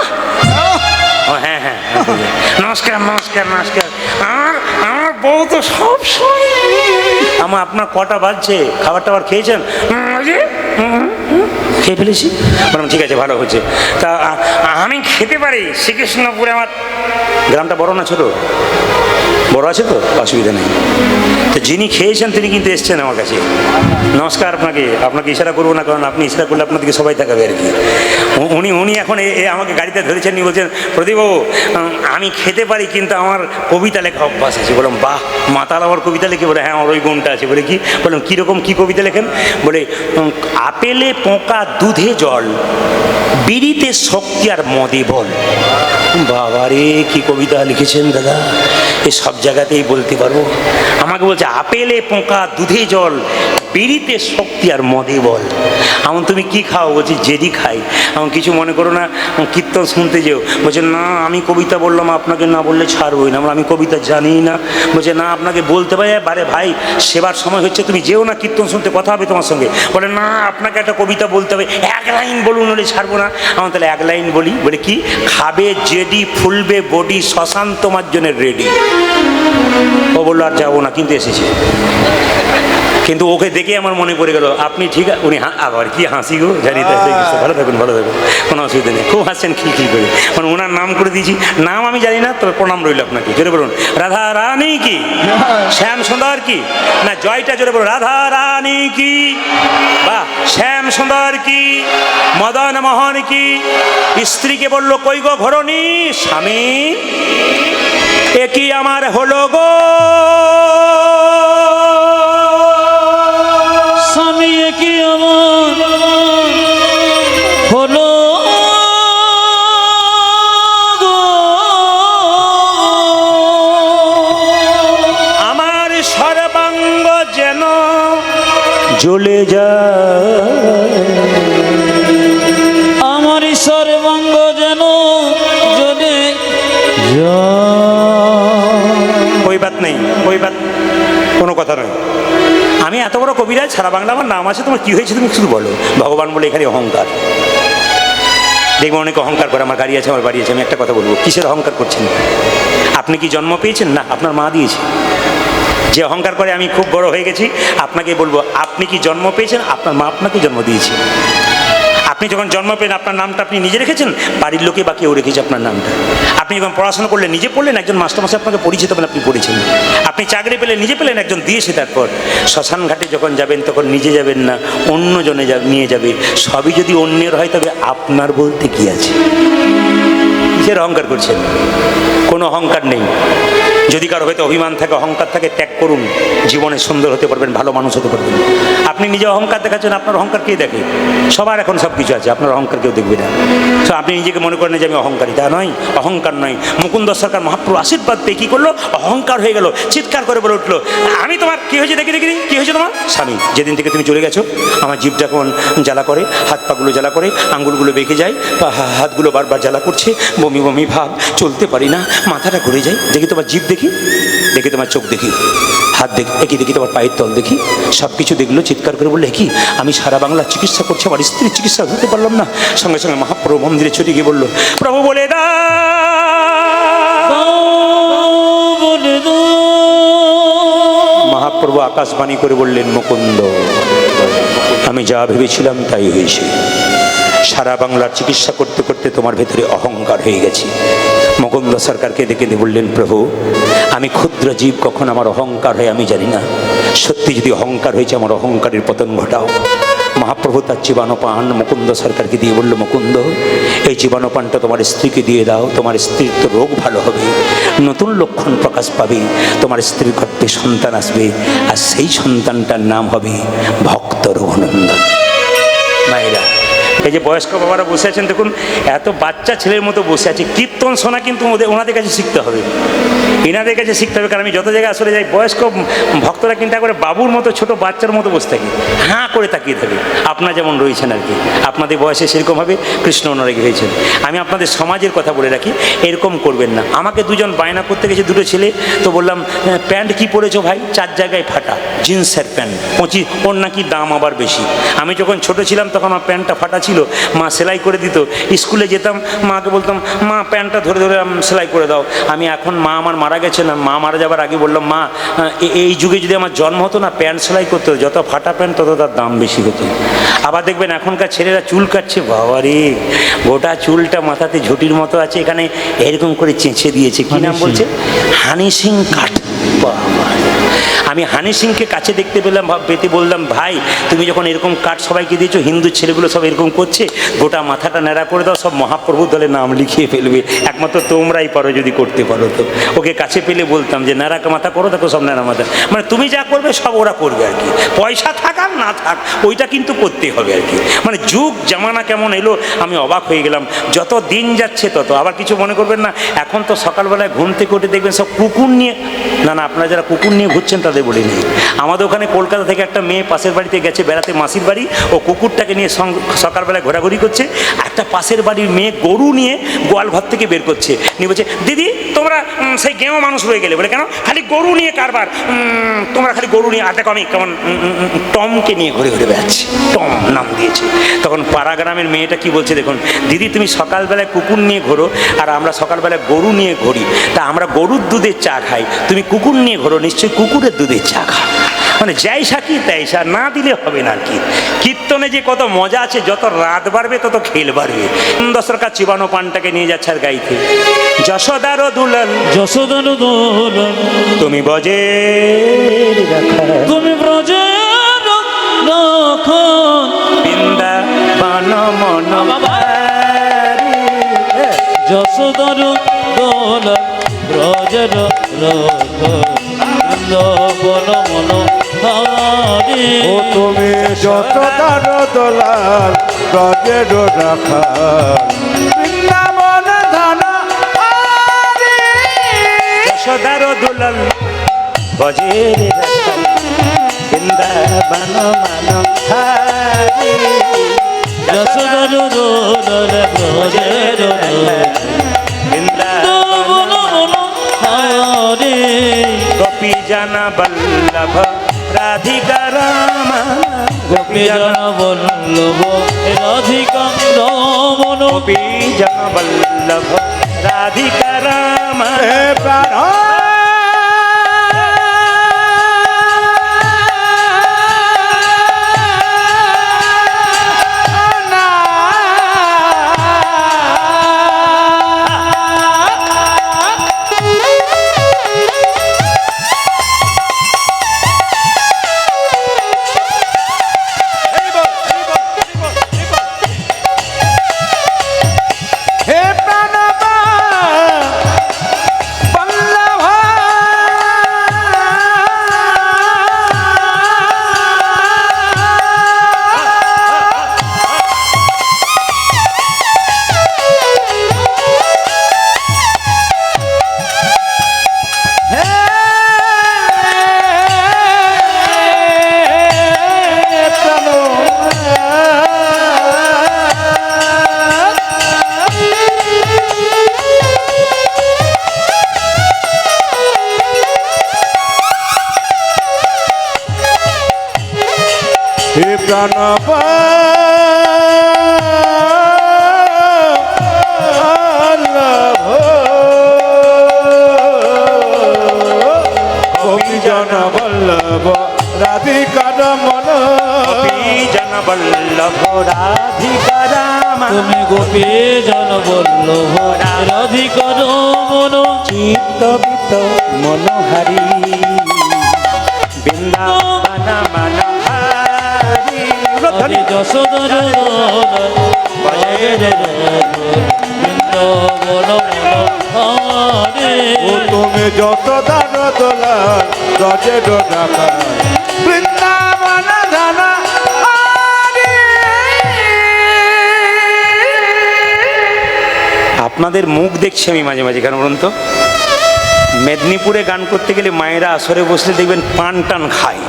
ও হ্যাঁ হ্যাঁ, নমস্কার নমস্কার নমস্কার। আমার বউ তো সব সময় আপনার কটা বাজছে, খাবার টাবার খেয়েছেন? খেয়ে ফেলেছি। বললাম ঠিক আছে, ভালো হচ্ছে। তা আমি খেতে পারি শ্রীকৃষ্ণপুরে। আমার গ্রামটা বড় না ছোট? বড় আছে তো, অসুবিধা নেই। তো যিনি খেয়েছেন তিনি কিন্তু এসছেন আমার কাছে। নমস্কার আপনাকে, আপনাকে ইশারা করবো না, কারণ আপনি ইশারা করলে আপনাদেরকে সবাই থাকবে আর কি। উনি এখন আমাকে গাড়িতে ধরেছেন, নি বলছেন, প্রদীপবাবু আমি খেতে পারি, কিন্তু আমার কবিতা লেখা অভ্যাস আছে। বললাম বাহ, মাতাল আমার কবিতা লেখে? বলে হ্যাঁ, আমার ওই গুণটা আছে। বলে কি? বললাম কীরকম, কী কবিতা লেখেন? বলে আপেলে পোকা দুধে জল, বিড়িতে শক্তি আর মদে বল। বাবারে, কি কবিতা লিখেছেন দাদা, এ সব জায়গাতেই বলতে পারবো। আমাকে বলছে আপেলে পোকা দুধে জল, বিড়িতে শক্তি আর মদে বল। এমন তুমি কি খাও? বলছি জেডি খাই। এমন কিছু মনে করো না, কীর্তন শুনতে যেও। বলছে না, আমি কবিতা বললাম, আপনাকে না বললে ছাড়বই না। আমি কবিতা জানি না। বলছে না, আপনাকে বলতে পারি। বারে ভাই, সেবার সময় হচ্ছে, তুমি যেও না, কীর্তন শুনতে, কথা হবে তোমার সঙ্গে। বলে না, আপনাকে একটা কবিতা বলতে হবে, এক লাইন বলুন, হলে ছাড়বো না। আমার তাহলে এক লাইন বলি। বলে কি? খাবে জেডি, ফুলবে বডি, শ্মশান তোমার জন্য রেডি। ও বললো আর যাবো না, কিন্তু এসেছে। কিন্তু ওকে দেখে আমার মনে পড়ে গেল, আপনি ঠিক, উনি আবার কি হাসি গো, জানি তো। ভালো থাকুন, ভালো থাকুন, কোনো অসুবিধা নেই। খুব হাসছেন খিলখিল করে, মানে ওনার নাম করে দিয়েছি। নাম আমি জানি না, তবে প্রণাম রইল আপনাকে। জোরে বলুন, রাধা রানী কি, শ্যাম সুন্দর কি, না জয়টা জোরে বলুন, রাধা রানী কি, বা শ্যাম সুন্দর কি, মদন মোহন কি। স্ত্রীকে বললো, কই গো ঘরণী, স্বামী এ কি আমার হলো গো, স্বামী এ কি আমার হলো গো, আমার সর্বাঙ্গ যেন জ্বলে যায়, আমার সর্বাঙ্গ যেন জ্বলে ওই বাত নেই, ওই বাত কোনো কথা নয়। আমি এত বড় কবিরাজ, সারা বাংলা আমার নাম আছে, তোমার কি হয়েছে তুমি শুধু বলো। ভগবান বলে এখানে অহংকার। দেখবো অনেক অহংকার করে, আমার গাড়ি আছে, আমার বাড়ি আছে। আমি একটা কথা বলবো, কিসের অহংকার করছেন? আপনি কি জন্ম পেয়েছেন? না, আপনার মা দিয়েছে। যে অহংকার করে আমি খুব বড় হয়ে গেছি, আপনাকে বলবো, আপনি কি জন্ম পেয়েছেন? আপনার মা আপনাকে জন্ম দিয়েছে। আপনি যখন জন্ম পেলেন, আপনার নামটা আপনি নিজে রেখেছেন, বাড়ির লোকে বা কেউ রেখেছে আপনার নামটা। আপনি যখন পড়াশোনা করলেন, নিজে পড়লেন, একজন মাস্টারমশাই আপনাকে পরিচিত হবেন, আপনি পড়েছেন। আপনি চাকরি পেলেন, নিজে পেলেন, একজন দিয়েছে। তারপর শ্মশান ঘাটে যখন যাবেন, তখন নিজে যাবেন না, অন্য জনে নিয়ে যাবে। সবই যদি অন্যের হয়, তবে আপনার বলতে কি আছে? কিসের অহংকার করছেন? কোনো অহংকার নেই। যদি কারো হয়তো অভিমান থাকে, অহংকার থাকে, ত্যাগ করুন, জীবনে সুন্দর হতে পারবেন, ভালো মানুষ হতে পারবেন। আপনি নিজে অহংকার দেখাচ্ছেন, আপনার অহংকার কে দেখে? সবার এখন সব কিছু আছে, আপনার অহংকার কেউ দেখবে না। তো আপনি নিজেকে মনে করেন যে আমি অহংকারী, তা নয়, অহংকার নয়। মুকুন্দ সরকার মহাপ্রভু আশীর্বাদ পেয়ে কী করলো? অহংকার হয়ে গেল, চিৎকার করে বলে উঠলো, আমি তোমার কি হয়েছে দেখি দেখি, কি হয়েছে তোমার? স্বামী, যেদিন থেকে তুমি চলে গেছো, আমার জিভটা কেমন জ্বালা করে, হাত পাগুলো জ্বালা করে, আঙ্গুলগুলো বেঁকে যায়, হাতগুলো বারবার জ্বালা করছে, বমি বমি ভাব, চলতে পারি না, মাথাটা ঘুরে যায়। দেখি তোমার জিভ দেখি, দেখি তোমার চোখ দেখি, হাত দেখি, একই দেখি তোমার পায়ের তল দেখি। সব কিছু দেখলো, চিৎকার করে বললে, কি আমি সারা বাংলা চিকিৎসা করছি, আমার স্ত্রীর চিকিৎসা হতে পারলাম না। সঙ্গে সঙ্গে মহাপ্রভু মন্দিরে ছুটে গিয়ে বললো, প্রভু বলে মহাপ্রভু আকাশবাণী করে বললেন, মুকুন্দ, আমি যা ভেবেছিলাম তাই হয়েছে। সারা বাংলার চিকিৎসা করতে করতে তোমার ভেতরে অহংকার হয়ে গেছে। মুকুন্দ সরকারকে ডেকে দিয়ে বললেন, প্রভু, আমি ক্ষুদ্র জীব, কখন আমার অহংকার হয় আমি জানি না। সত্যি যদি অহংকার হয়েছে, আমার অহংকারের পতন ঘটাও। মহাপ্রভু তার জীবাণুপান মুকুন্দ সরকারকে দিয়ে বলল, মুকুন্দ, এই জীবাণুপানটা তোমার স্ত্রীকে দিয়ে দাও, তোমার স্ত্রীর তো রোগ ভালো হবে, নতুন লক্ষণ প্রকাশ পাবে, তোমার স্ত্রীর গর্ভে সন্তান আসবে, আর সেই সন্তানটার নাম হবে ভক্ত রঘুনন্দন। মায়েরা, এই যে বয়স্ক বাবারা বসে আছেন দেখুন, এত বাচ্চা ছেলের মতো বসে আছে, কীর্তন শোনা কিন্তু ওনাদের কাছে শিখতে হবে, এনাদের কাছে শিখতে হবে। কারণ আমি যত জায়গায় আসলে যাই, বয়স্ক ভক্তরা কিন্তু একবারে বাবুর মতো ছোট বাচ্চার মতো বসে থাকে, হাঁ করে তাকিয়ে থাকে। আপনারা যেমন রয়েছেন আর কি, আপনাদের বয়সে সেরকমভাবে কৃষ্ণ অনুরাগী হয়েছেন। আমি আপনাদের সমাজের কথা বলে রাখি, এরকম করবেন না। আমাকে দুজন বায়না করতে গেছে, দুটো ছেলে, তো বললাম প্যান্ট কি পরেছো ভাই? 4 জায়গায় ফাটা, জিন্সের প্যান্ট, 25, ওর নাকি দাম আবার বেশি। আমি যখন ছোট ছিলাম তখন আমার প্যান্টটা ফাটা ছিল, মা সেলাই করে দিত, স্কুলে যেতাম, মাকে বলতাম, মা প্যান্টটা ধরে ধরে সেলাই করে দাও। আমি এখন, মা আমার মারা গেছে না, মা মারা যাবার আগে বললাম, মা এই যুগে যদি আমার জন্ম হতো না, প্যান্ট সেলাই করতে হতো, যত ফাটা প্যান্ট তত তার দাম বেশি হতো। আবার দেখবেন এখনকার ছেলেরা চুল কাটছে, বাবারে গোটা চুলটা মাথাতে ঝুটির মতো আছে, এখানে এরকম করে চেঁচে দিয়েছে, কি নাম বলছে? হানি সিং কাট। আমি হানি সিংকে কাছে দেখতে পেলাম, পেতে বললাম, ভাই তুমি যখন এরকম কাট সবাইকে দিয়েছো, হিন্দু ছেলেগুলো সব এরকম করছে, গোটা মাথাটা ন্যাড়া করে দাও, সব মহাপ্রভুর দলে নাম লিখিয়ে ফেলবে, একমাত্র তোমরাই পারো যদি করতে পারো। তো ওকে কাছে পেলে বলতাম যে ন্যাড়া মাথা করো, দেখো সব ন্যাড়া মাথা, মানে তুমি যা করবে সব ওরা করবে আর কি, পয়সা থাক আর না থাক ওইটা কিন্তু করতে হবে আর কি। মানে যুগ জামানা কেমন এলো, আমি অবাক হয়ে গেলাম। যত দিন যাচ্ছে তত, আবার কিছু মনে করবেন না, এখন তো সকালবেলায় ঘুম থেকে উঠে দেখবেন সব কুকুর নিয়ে, না না আপনারা যারা কুকুর নিয়ে ঘুরছেন তাদের বলিনি, আমাদের ওখানে কলকাতা থেকে একটা মেয়ে পাশের বাড়িতে গেছে বেড়াতে, মাসির বাড়ি, ও কুকুরটাকে নিয়ে সকালবেলায় ঘোরাঘুরি করছে, একটা পাশের বাড়ির মেয়ে গরু নিয়ে গোয়াল ঘর থেকে বের করছে, নিয়ে বলছে, দিদি তোমরা সেই গেঁয়ো মানুষ রয়ে গেলে, বলে কেন? খালি গরু নিয়ে কারবার, তোমরা খালি গরু নিয়ে, আর দেখো আমি কেমন টমকে নিয়ে ঘুরে ঘুরে বেড়াচ্ছি, টম নাম দিয়েছে। তখন পাড়া গ্রামের মেয়েটা কি বলছে দেখুন, দিদি তুমি সকালবেলায় কুকুর নিয়ে ঘোরো, আর আমরা সকালবেলায় গরু নিয়ে ঘুরি, তা আমরা গরুর দুধের চা খাই, তুমি কুকুর নিয়ে ঘোরো, নিশ্চয়ই কুকুরের দুধের চা খাও। মানে যাইসা কি তাইসা, না দিলে হবে না আর কি। কীর্তনে যে কত মজা আছে, যত রাত বাড়বে তত খেল বাড়বে। দশরকার চিবানো পানটাকে নিয়ে যাচ্ছে আর গাইতে, যশোদার দুলন, যশোদার দোলন, তুমি বজে তুমি ব্রজের রাখন, বৃন্দাবন মন যশোদার দোলন, ব্রজের রাখন, বৃন্দাবন মন হারি। ও তুমি যশোদার দোলাল, ব্রজের রাখাল, বৃন্দাবন ধন হারি। যশোদার দুলন বজের রাখাল, বৃন্দাবন মন হারি। যশোদার দোলন, ব্রজের রাখন, বৃন্দাবন মন হারি। গোপী জন বল্লভ রাধিকা রাম, গোপী জন বল্লভ রাধিকা রমন, গোপী জন বল্লভ রাধিকা রাম। হে প্রাণ প্রাণব গোপী জন বল্লভ রাধিকা রমন, জন বল্লভ রাধিকা রাম। তুমি গোপী জন বল্লভ রাধিকা রমন, চিত্তবিত মনোহারি, বৃন্দাবন মনোহারি। উলুধ্বনি। যশোদার বৃন্দাবন ও তুমি যত দান দোলাল রজে রাখা বৃন্দাবন ধানা আপনাদের মুখ দেখছি আমি মাঝে মাঝে, কেন বলুন তো? মেদিনীপুরে গান করতে গেলে মায়েরা আসরে বসলে দেখবেন পান টান খায়,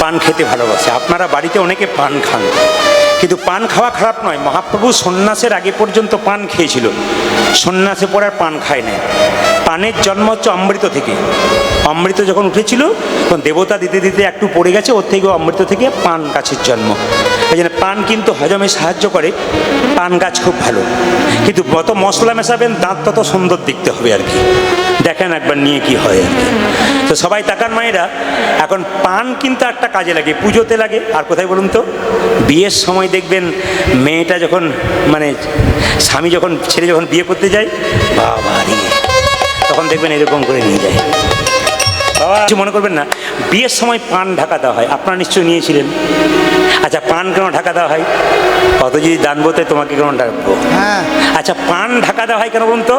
পান খেতে ভালোবাসে। আপনারা বাড়িতে অনেকে পান খান, কিন্তু পান খাওয়া খারাপ নয়। মহাপ্রভু সন্ন্যাসের আগে পর্যন্ত পান খেয়েছিল, সন্ন্যাসে পরে আর পান খায় না। পানের জন্ম হচ্ছে অমৃত থেকে। অমৃত যখন উঠেছিল তখন দেবতা দিতে দিতে একটু পড়ে গেছে, ওর থেকে অমৃত থেকে পান গাছের জন্ম। এই জন্য পান কিন্তু হজমে সাহায্য করে, পান গাছ খুব ভালো। কিন্তু যত মশলা মেশাবেন দাঁত তত সুন্দর দেখতে হবে আর কি। দেখেন একবার নিয়ে কি হয় আর কি। তো সবাই তাকান মায়েরা, এখন পান কিন্তু একটা কাজে লাগে, পুজোতে লাগে। আর কোথায় বলুন তো? বিয়ের সময় দেখবেন মেয়েটা যখন মানে স্বামী যখন ছেলে যখন বিয়ে করতে যায়, বাবা রে, তখন দেখবেন এরকম করে নিয়ে যায়। বাবা কিছু মনে করবেন না, বিয়ের সময় পান ঢাকা দেওয়া হয়, আপনারা নিশ্চয়ই নিয়েছিলেন। আচ্ছা, পান কেন ঢাকা দেওয়া হয়? কত যদি দান বলতে তোমাকে কেন ডাকবো? হ্যাঁ, আচ্ছা, পান ঢাকা দেওয়া হয় কেন বলুন তো?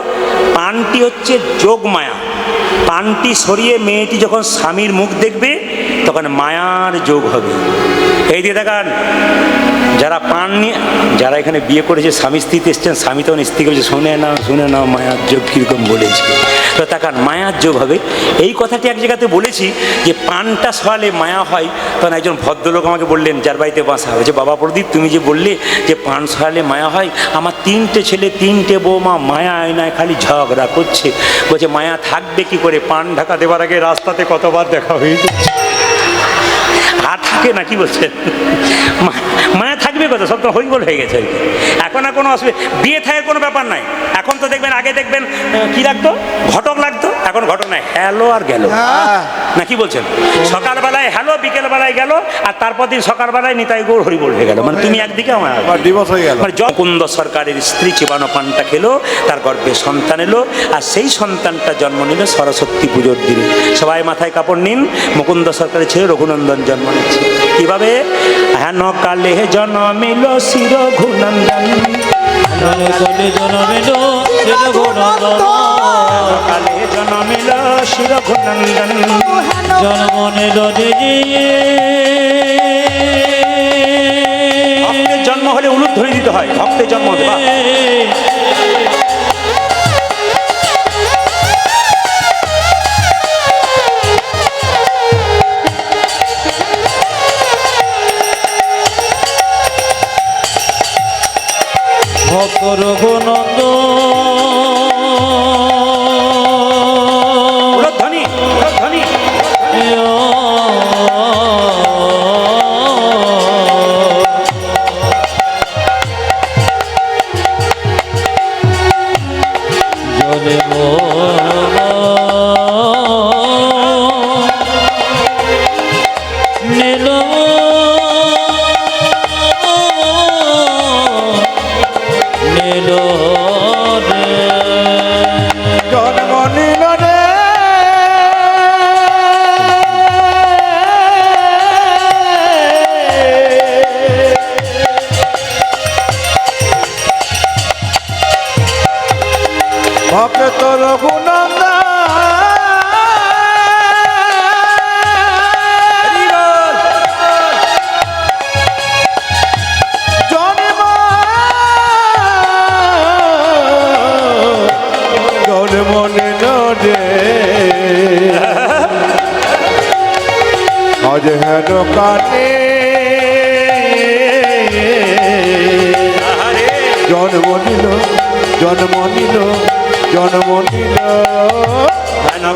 পানটি হচ্ছে যোগ মায়া। পানটি সরিয়ে মেয়েটি যখন স্বামীর মুখ দেখবে তখন মায়ার যোগ হবে। এই দিয়ে দেখান, যারা পান নিয়ে যারা এখানে বিয়ে করেছে, স্বামী স্ত্রীতে এসছেন, স্বামী তখন স্ত্রীকে বলছে শুনে নাও মায়ার যোগ কীরকম বলেছে। তো তাকান, মায়ার যোগ হবে। এই কথাটি এক জায়গাতে বলেছি যে পানটা সরালে মায়া হয়। তখন একজন ভদ্রলোক আমাকে বললেন, যার বাড়িতে বাসা, বলছে বাবা প্রদীপ, তুমি যে বললে যে পান সরালে মায়া হয়, আমার 3টে ছেলে 3টে বৌমা মায়া আয়নায় খালি ঝগড়া করছে। বলছে মায়া থাকবে কি করে? পান ঢাকা দেওয়ার আগে রাস্তাতে কতবার দেখা হয়ে যাচ্ছে। আর থাকে না, কি বলছেন? মায়া থাকবে কত? সব তো হইগোল হয়ে গেছে আর কি। এখন আর কোনো অসুবিধা, বিয়ে থাকার কোনো ব্যাপার নাই। এখন তো দেখবেন, আগে দেখবেন কি লাগতো, ঘটক লাগতো, এখন ঘটক নাই, হ্যালো আর গেল। না কি বলছেন? সকালবেলায় হ্যালো, বিকেলবেলায় গেল, আর তারপর দিন সকালবেলায় নিতাই গৌর হরিবোল হয়ে গেল। মানে তুমি একদিকে, আমার দিবস হয়ে গেল। মুকুন্দ সরকারের স্ত্রী চিবানো পানটা খেলো, তার গর্ভে সন্তান এলো, আর সেই সন্তানটা জন্ম নিল সরস্বতী পুজোর দিনে। সবাই মাথায় কাপড় নিন, মুকুন্দ সরকারের ছেলে রঘুনন্দন জন্ম নিচ্ছে। কিভাবে? হেন কালে জন্মিল শির ঘুনন্দন, কালে জনমিল কালে জন্মিল শির ঘুনন্দন, জন্ম নিল ভক্তের জন্ম হলে উলুধ্বনি দিতে হয়, ভক্তের জন্ম হলে। বাহ! ভক্ত রঘুনন্দ উলুধ্বনি, উলুধ্বনি। জলে নীল নীল জন্ম নিল রে ভক্ত রঘুনন্দন, জন্ম নিল রে আজ হেন কানে জন্ম নিল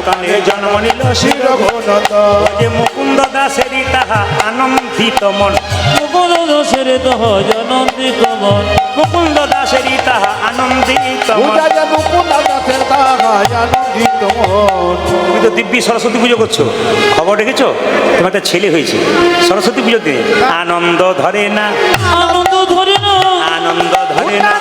কানে জন্ম নিল শ্রী রঘুনন্দ, যে মুকুন্দ দাসেরই তাহা আনন্দিত মন, মুকুন্দ দাসের তহ জনন্দিত মন, মুকুন্দ দাসেরই তাহা আনন্দিত মন। মুকুন্দ দাসের তাহাই আনন্দিত মন। তুমি তো দিব্যি সরস্বতী পুজো করছো, খবর রেখেছো? তোমার একটা ছেলে হয়েছে সরস্বতী পুজোর দিনে। আনন্দ ধরে না, আনন্দ ধরে না, আনন্দ ধরে না,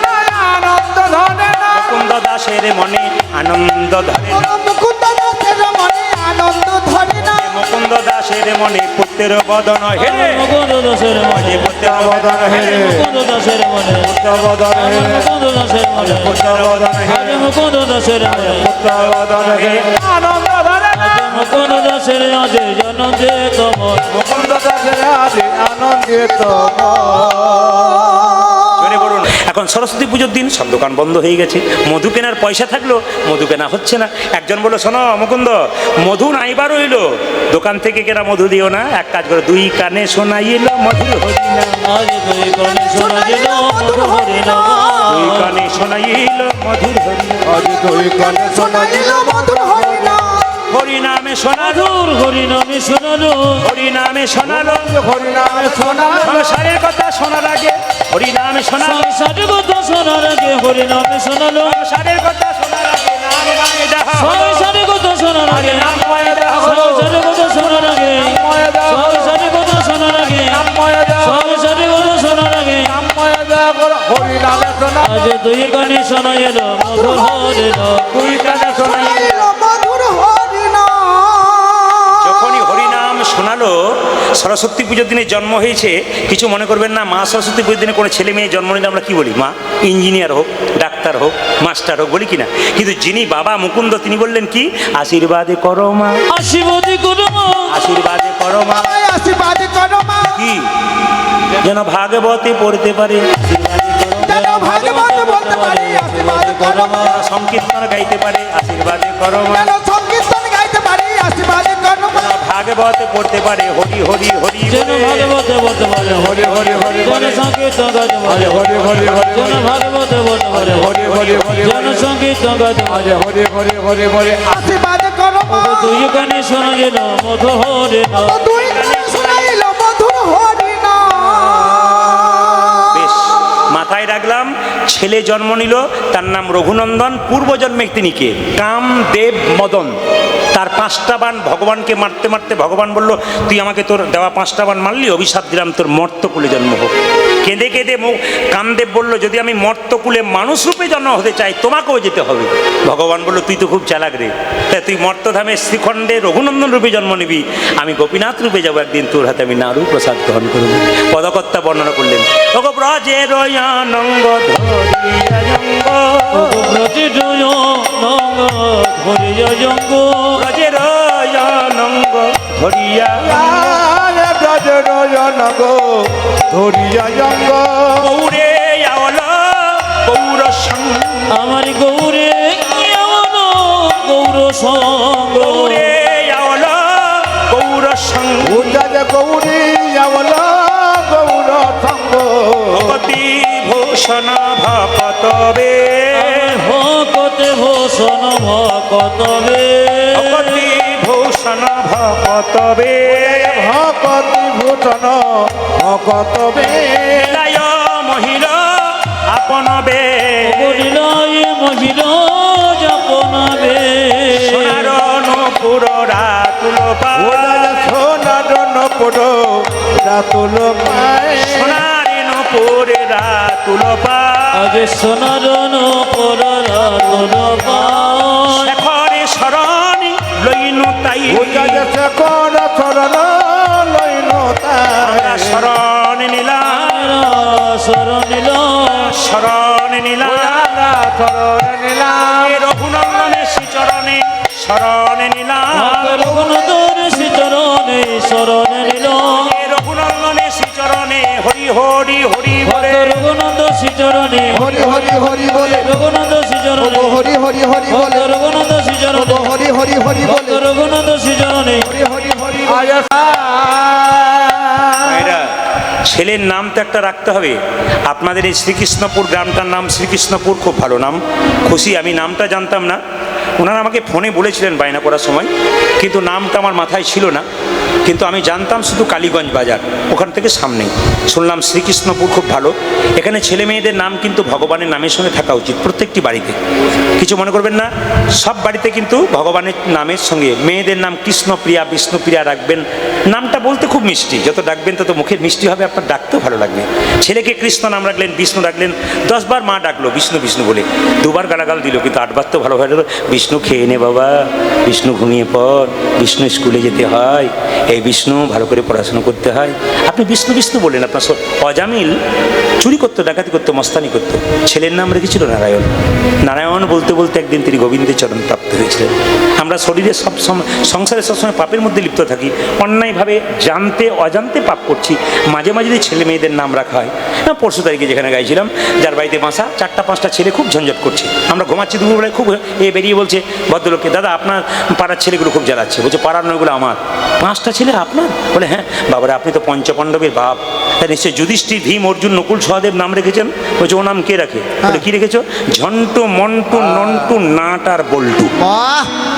আনন্দ ধরে না, মুকুন্দ দাসের মনে আনন্দ ধরে না, মুকুন্দ দাসের মনে আনন্দ ধরে না, মুকুন্দ দাস দাসের মনে পুত্রের বদন হেরে মুকুন্দ দাসের মনে পুত্রের বদন হেরে মুকুন্দ দাসের মনে পুত্রবদন হে মুকুন্দ দাসের মনে পুত্রবদন হে আজ মুকুন্দ দাসের মনে পুত্রবদন হে আনন্দ ধরে না মুকুন্দ দাসের আজ জনদে তোমার মুকুন্দ দাসের আদি আনন্দিত জোরে বলুন। এখন সরস্বতী পুজোর দিন সব দোকান বন্ধ হয়ে গেছে, মধু কেনার পয়সা থাকলো মধু কেনা হচ্ছে না। একজন বললো, শোনো মুকুন্দ, মধু নাইবার হইলো, দোকান থেকে কেনা মধু দিও না, এক কাজ করো, দুই কানে শোনাইল মধুর হরিনাম, আজ তুই কনে শোনা দিল মধু হরি দুই কানে শোনাইল মধুর হরিনাম, আজ তুই কানে শোনাইল মধুর হরিনাম হরিনামে শোনালো, মধুর হরি নামে শোনালো হরিনামে শোনালো, হরিনামে শোনালো সংসারের কথা শোনার আগে হরিনামে শোনালো, সংসারের কথা শোনার আগে হরি নামে শোনালো সংসারের কথা শোনার আগে নাম গানে যাহা হলো, সংসারের কথা শোনার আগে নামময় দেহ হলো সংসারের কথা শোনার আগে নামময় দেহ হলো সংসারের কথা শোনার আগে নামময় দেহ হলো সংসারের কথা শোনার আগে নামময় দেহ হলো হরিনামে শোনালো আজ দুই কানে শোনা এলো মধুর হরি নাম দুই কানে শোনাইল। মধুর হরিনাম। যখনই হরিনাম শোনালো, সরস্বতী পুজোর দিনে জন্ম হয়েছে, কিছু মনে করবেন না, মা সরস্বতী পুজোর দিনে কোনো ছেলে মেয়ে জন্ম নিলে আমরা কি বলি? মা ইঞ্জিনিয়ার হোক, ডাক্তার হোক, মাস্টার হোক, বলি কিনা? কিন্তু যিনি বাবা মুকুন্দ, তিনি বললেন কি, আশীর্বাদে করো মা, আশীর্বাদী করো মা আশীর্বাদে করো মা, আমায় আশীর্বাদ করো মা, কি যেন ভাগবতে পড়তে পারে, যেন ভাগবত বলতে পারি, আশীর্বাদ করো মা, যেন সংকীর্তন গাইতে পারে, আশীর্বাদে করো মা, যেন সংকীর্তন গাইতে পারি, আশীর্বাদ করো মা, যেন ভাগবতে পড়তে পারে, হরি হরি হরি যেন ভাগবতে বলতে পারে হরি হরি হরি যেন সংকীর্তন গাইতে পারে হরি হরি হরি যেন ভাগবতে বলতে পারে হরি হরি হরি যেন সংকীর্তন গাইতে পারে হরি হরি হরি হরি আশীর্বাদ করো মা, দুই কানে শোনা গেল মধুর হরি নাম দুই কানে শোনাইল মধুর হরিনাম। বেশ, মাথায় রাখলাম, ছেলে জন্ম নিল, তার নাম রঘুনন্দন। পূর্বজন্মে তিনি কে? কামদেব মদন। তার 5টা বাণ ভগবানকে মারতে মারতে ভগবান বলল, তুই আমাকে তোর দেওয়া 5টা বাণ মারলি, অভিশাপ দিলাম তোর মর্তকুলে জন্ম হোক। কেঁদে কেঁদে কামদেব বলল, যদি আমি মর্তকুলে মানুষ রূপে জন্ম হতে চাই, তোমাকেও যেতে হবে। ভগবান বলল, তুই তো খুব চালাক রে, তাই তুই মর্তধামে শ্রীখণ্ডে রঘুনন্দন রূপে জন্ম নিবি, আমি গোপীনাথ রূপে যাবো, একদিন তোর হাতে আমি নাড়ু প্রসাদ গ্রহণ করব। পদকর্তা বর্ণনা করলেন, ওগো ব্রজের অনঙ্গ ধরিয়া জঙ্গ, প্রতি জয় নঙ্গ হরি জঙ্গ ব্রজের অনঙ্গ ধরিয়া আরে ব্রজের জনগ ধরিয়া জঙ্গ গৌরে আওল গৌর সঙ্গ, আমার গৌরে এমন গৌর সঙ্গ গৌরে আওল গৌর সঙ্গ, উজ্জাজ গৌরী আমল গৌর সঙ্গ ভগতি ভূষণ ভকতবে, ভকতে ভূষণ ভকতবে ভগতি ভূষণ ভকতবে, ভকতি ভূষণ ভকত লীলায় মহিলা আপনবে, বলিলাই মহিলা যাপনাবে সোনার নূপুর রাতুল পায়, সোনার নপুর রাতুল পায় সোনার নূপুর রাতুল পায়, আজ সোনার নূপুর রাতুল পায় শেখরে শরণ লইনু তাই, উজ্জাজ শেখর শরণ লইল আমরা তাই শরণ নিলাম, শরণ নিল শরণ নিলাম, শরণ নিলাম রঘুনন্দনের শ্রীচরণে শরণ নিলাম, রঘুনন্দন শ্রীচরণে শরণ নিল রঘুনন্দনের শ্রীচরণে হরি হরি হরি বলে, রঘুনন্দ শ্রীচরণে হরি হরি হরি বলে, রঘুনন্দ শ্রীচরণে হরি হরি হরি বলে, রঘুনন্দ শ্রীচরণে হরি হরি হরি বলে, রঘুনন্দ শ্রীচরণে হরি হরি হরি আজ ভাইরা, ছেলের নাম তো একটা রাখতে হবে। আপনাদের এই শ্রীকৃষ্ণপুর গ্রামটার নাম শ্রীকৃষ্ণপুর, খুব ভালো নাম, খুশি। আমি নামটা জানতাম না, ওনারা আমাকে ফোনে বলেছিলেন বায়না করার সময়, কিন্তু নামটা আমার মাথায় ছিল না। কিন্তু আমি জানতাম শুধু কালীগঞ্জ বাজার, ওখান থেকে সামনেই। শুনলাম শ্রীকৃষ্ণপুর খুব ভালো। এখানে ছেলে মেয়েদের নাম কিন্তু ভগবানের নামের সঙ্গে থাকা উচিত প্রত্যেকটি বাড়িতে। কিছু মনে করবেন না, সব বাড়িতে কিন্তু ভগবানের নামের সঙ্গে মেয়েদের নাম কৃষ্ণপ্রিয়া বিষ্ণুপ্রিয়া রাখবেন। নামটা বলতে খুব মিষ্টি, যত ডাকবেন তত মুখের মিষ্টি হবে, আপনার ডাকতেও ভালো লাগবে। ছেলেকে কৃষ্ণ নাম রাখলেন, বিষ্ণু রাখলেন, 10 বার মা ডাকলো বিষ্ণু বিষ্ণু বলে, 2 বার গালাগাল দিল, কিন্তু 8 বার তো ভালো হয়ে গেল, বিষ্ণু খেয়ে নে বাবা, বিষ্ণু ঘুমিয়ে পড়, বিষ্ণু স্কুলে যেতে হয়, এই এই বিষ্ণু ভালো করে পড়াশোনা করতে হয়। আপনি বিষ্ণু বিষ্ণু বললেন, আপনার অজামিল চুরি করতো, ডাকাতি করতো, মস্তানি করতো, ছেলের নাম রেখেছিল নারায়ণ। নারায়ণ বলতে বলতে একদিন তিনি গোবিন্দের চরণ প্রাপ্ত হয়েছিলেন। আমরা শরীরে সব সময়, সংসারে সবসময় পাপের মধ্যে লিপ্ত থাকি, অন্যায়ভাবে জানতে অজান্তে পাপ করছি। মাঝে মাঝে যদি ছেলে মেয়েদের নাম রাখা হয়, পরশু তারিখে যেখানে গাইছিলাম, যার বাড়িতে বাসা 4-5টা ছেলে খুব ঝঞ্ঝট করছে, আমরা ঘুমাচ্ছি দুপুরবেলায়, খুব বেরিয়ে বলছে ভদ্রলোককে, দাদা আপনার পাড়ার ছেলেগুলো খুব জ্বালাচ্ছে। বলছে পাড়ার নয়গুলো আমার। 5টা ছেলে আপনার? বলে হ্যাঁ। বাবারা আপনি তো পঞ্চপাণ্ডবের বাপ, তাই নিশ্চয়ই যুধিষ্ঠির, ভীম, অর্জুন, নকুল, সহদেব নাম রেখেছেন। বলছে ও নাম কে রাখে? বলে কি রেখেছো? ঝন্টু, মন্টু, নন্টু, নাট আর বল্টু।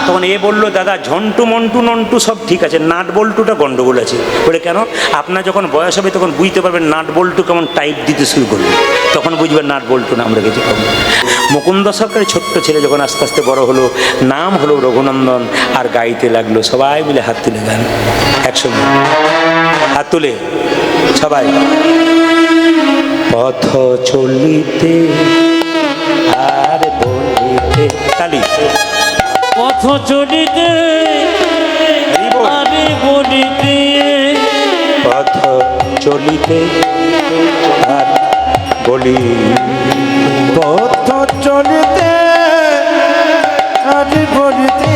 তখন এ বললো, দাদা ঝন্টু, মন্টু, নন্টু সব ঠিক আছে, নাট বল্টুটা গন্ডগোল আছে। বলে কেন? আপনার যখন বয়স হবে তখন বুঝতে পারবেন নাট বল্টু কেমন টাইপ দিতে শুরু করবে, তখন বুঝবেন নাট বল্টু নাম রেখেছে। মুকুন্দ সরকারের ছোট্ট ছেলে যখন আস্তে আস্তে বড় হলো, নাম হলো রঘুনন্দন, আর গাইতে লাগলো। সবাই মিলে হাত তুলে গান, একসঙ্গে হাত তুলে সবাই। পথ চলিতে আর বলিতে, তালি। পথ চলিতে আরে বলিতে, পথ চলিতে আর বলি, পথ চলিতে আজি বলিতে,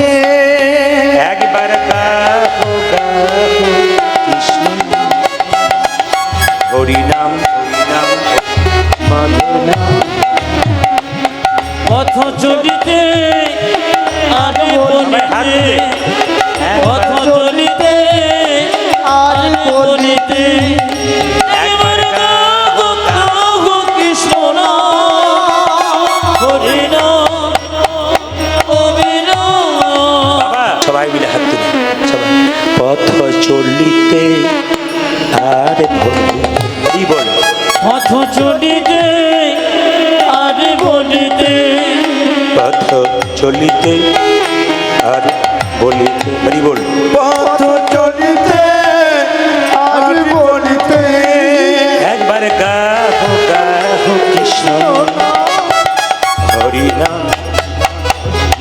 একবার গাহো গাহো কৃষ্ণ হরি নাম, নাম মাধব নাম। পথ চলিতে আরে বলিতে, পথ চলিতে আরে বলিতে, একবার গাহো গাহো কৃষ্ণ নাম, হরি নাম, হরি নাম। বাবা সবাই মিলে হাত তুলে সবাই। পথ চলিতে আর বলি, বল। পথ চলিতে আরে বলিতে, পথ চলিতে আর বলিতে, হরি বল। পথ চলিতে আজি বলিতে, একবার গাহো গাহো কৃষ্ণ হরি নাম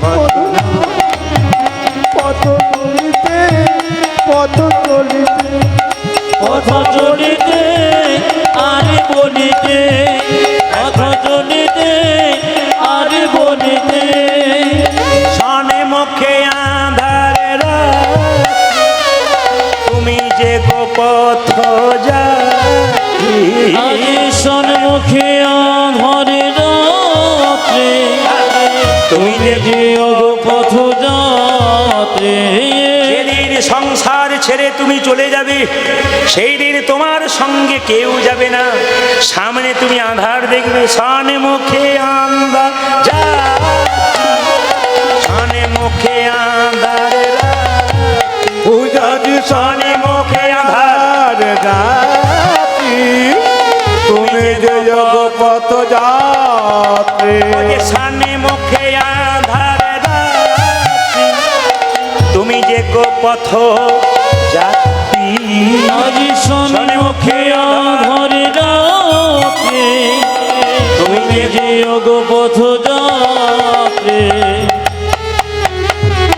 মাধব নাম। পথ চলিতে, পথ চলিতে, পথ চলিতে আরে বলিতে, পথ চলিতে আরে বলিতে, শানে মুখে আঁধার তুমি যে গো পথ যাত্রী, আরে সন্মুখে আঁধারে রাত্রে, তুমি যে যে অগো পথ যাত্রে। যেদিন সংসার ছেড়ে তুমি চলে যাবে, সেই দিন তোমার সঙ্গে কেউ যাবে না। সামনে তুমি আধার দেখবে, শানে মুখে আন্ধার শানে মুখে আন্ধার পূজাজি শানে মুখে আধার রাতি, তুমি যে যোগ পথ যাত্রী, শানে মুখে আধার তুমি যে গো পথ যাত্রী। আজি সন্মুখে আঁধারে রাত্রে, তুমি যে অগো পথ যাত্রে।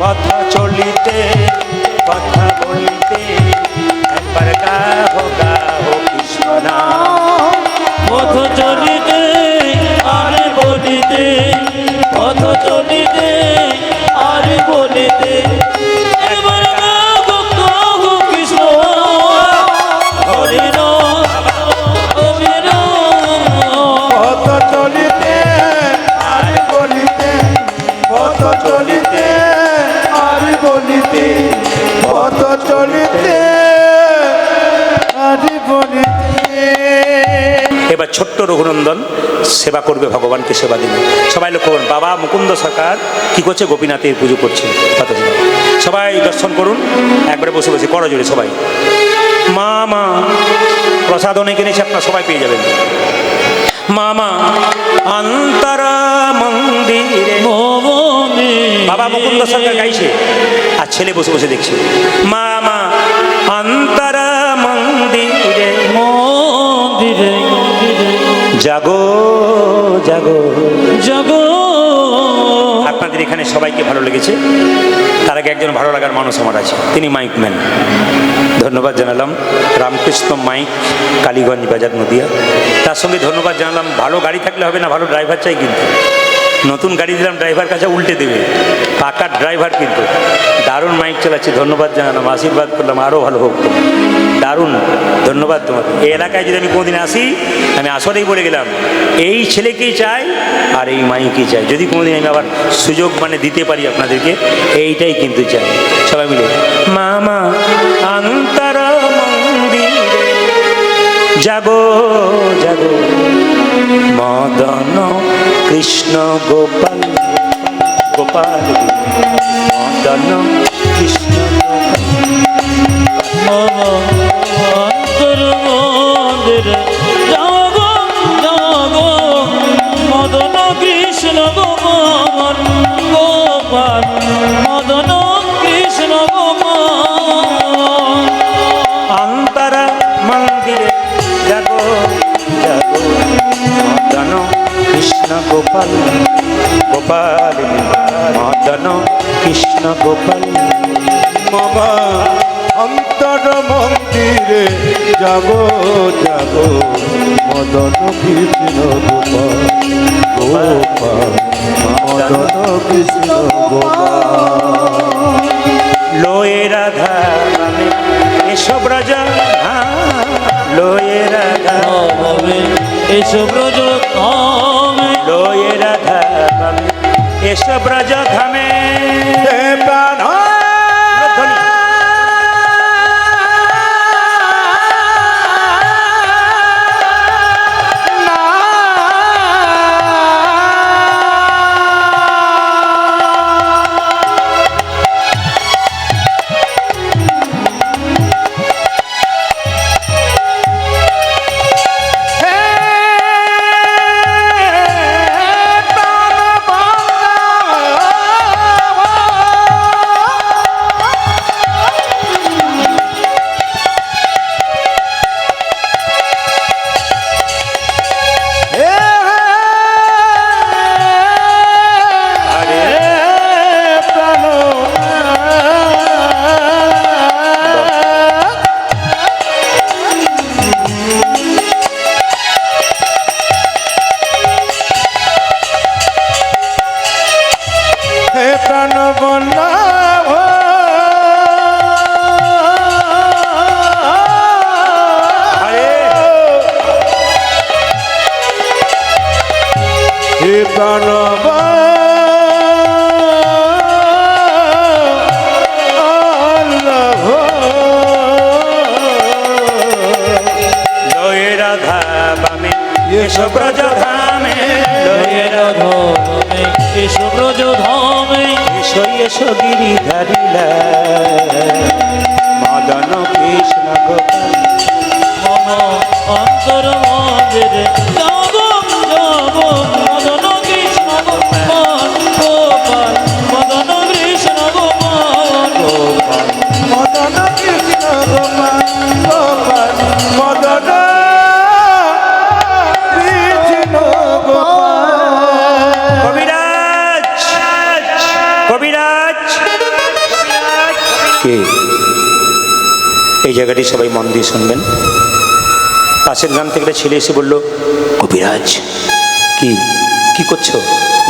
কথা চলিতে কথা বলিতে একবার গাহো গাহো কৃষ্ণ নাম। পথ চলিতে আরে বলিতে, পথ চলিতে আরে বলিতে, একবার গাহো গাহো কৃষ্ণ হরি নাম, হরি নাম। পথ চলিতে আর বলিতে, পথ চলিতে আর বলিতে, পথ চলিতে আর বলিতে। এবার ছোট্ট রঘুনন্দন সেবা করবে, ভগবানকে সেবা দেবে। সবাই লক্ষ্য করুন, বাবা মুকুন্দ সরকার কি করছে? গোপীনাথের পুজো করছে। সবাই দর্শন করুন, একবারে বসে বসে করো জোরে সবাই। মা মা প্রসাদ অনেক এনেছে, আপনারা সবাই পেয়ে যাবেন। মামা অন্তর মন্দিরে, বাবা মুকুন্দ সরকার গাইছে আর ছেলে বসে বসে দেখছে। মামা অন্তর মন্দিরে, মন্দিরে জাগো জাগো। জগো। আপনাদের এখানে সবাইকে ভালো লেগেছে? তার আগে একজন ভালো লাগার মানুষ আমার আছে, তিনি মাইকম্যান। ধন্যবাদ জানালাম রামকৃষ্ণ মাইক, কালীগঞ্জ বাজার, নদিয়া। তার সঙ্গে ধন্যবাদ জানালাম, ভালো গাড়ি থাকলে হবে না, ভালো ড্রাইভার চাই কিন্তু। নতুন গাড়ি দিলাম, ড্রাইভার কাছে উল্টে দেবে, পাকার ড্রাইভার কিন্তু। দারুণ মাইক চালাচ্ছে, ধন্যবাদ জানালাম, আশীর্বাদ করলাম আরও ভালো হোক তোমার। দারুণ ধন্যবাদ তোমাকে। এই এলাকায় যদি আমি কোনোদিন আসি, আমি আসলেই বলে গেলাম এই ছেলেকেই চাই আর এই মাইকেই চাই। যদি কোনোদিন আমি আবার সুযোগ দিতে পারি আপনাদেরকে, এইটাই কিন্তু চাই। সবাই মিলে মামা অন্তর মন্দিরে জাগো জাগো, মদন কৃষ্ণ গোপাল গোপাল, মদন কৃষ্ণ অন্তর মন্দির জাগো জাগো, মদন কৃষ্ণ গোপাল গোপাল, মদন কৃষ্ণ গোপাল। অন্তর মন্দিরে জাগো জাগো, মদন কৃষ্ণ গোপাল গোপাল, মদন কৃষ্ণ গোপাল। মামা অন্তর মন্দিরে জাগো জাগো, মদন কৃষ্ণ গোপাল গোপাল, মদন কৃষ্ণ গোপাল। লোয়ে রাধা রামে এসব রাজা, লোয়ে রাধা ভাবে এসব ব্রজ ধামে, লোয়ে রাধা রামে এসব রাজা ধামে। হে প্রাণ লোয়ে রাধা বামে এসব রাজা ধামে, লোয়ে রাধা রামে এসব ব্রজ ধামে, এসো এসো গিরিধারিলা, মদন কৃষ্ণ গোপাল। মম অন্তর মন্দিরে জাগো জাগো, মদন কৃষ্ণ গোপাল গোপাল, মদন কৃষ্ণ গোপাল গোপাল। মদন কৃষ্ণ গোপাল গোপাল, মদন কৃষ্ণ গোপাল। কবিরাজ কবিরাজ কে? এই জায়গাটি সবাই মন দিয়ে শুনবেন। পাশের গ্রাম থেকে একটা ছেলে এসে বলল, কবিরাজ কি কি করছো?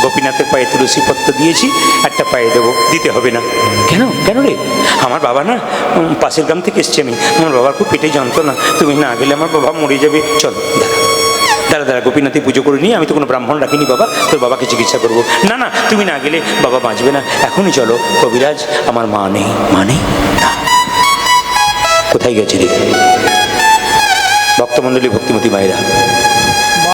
গোপীনাথের পায়ে তুলসী পত্র দিয়েছি, একটা পায়ে দেবো, দিতে হবে না। কেন কেন রে? আমার বাবা না পাশের গ্রাম থেকে এসছে, আমি আমার বাবার খুব পেটে যন্ত্রণা, তুমি না গেলে আমার বাবা মরে যাবে। চলো দাঁড়া দাঁড়া, গোপীনাথে পুজো করে নিয়ে, আমি তো কোনো ব্রাহ্মণ রাখিনি বাবা, তোর বাবাকে চিকিৎসা করবো। না না, তুমি না গেলে বাবা বাঁচবে না, এখনই চলো। কবিরাজ আমার মা নেই, মা নেই না। কোথায় গেছে রে? ভক্তমণ্ডলী, ভক্তিমতী মায়েরা,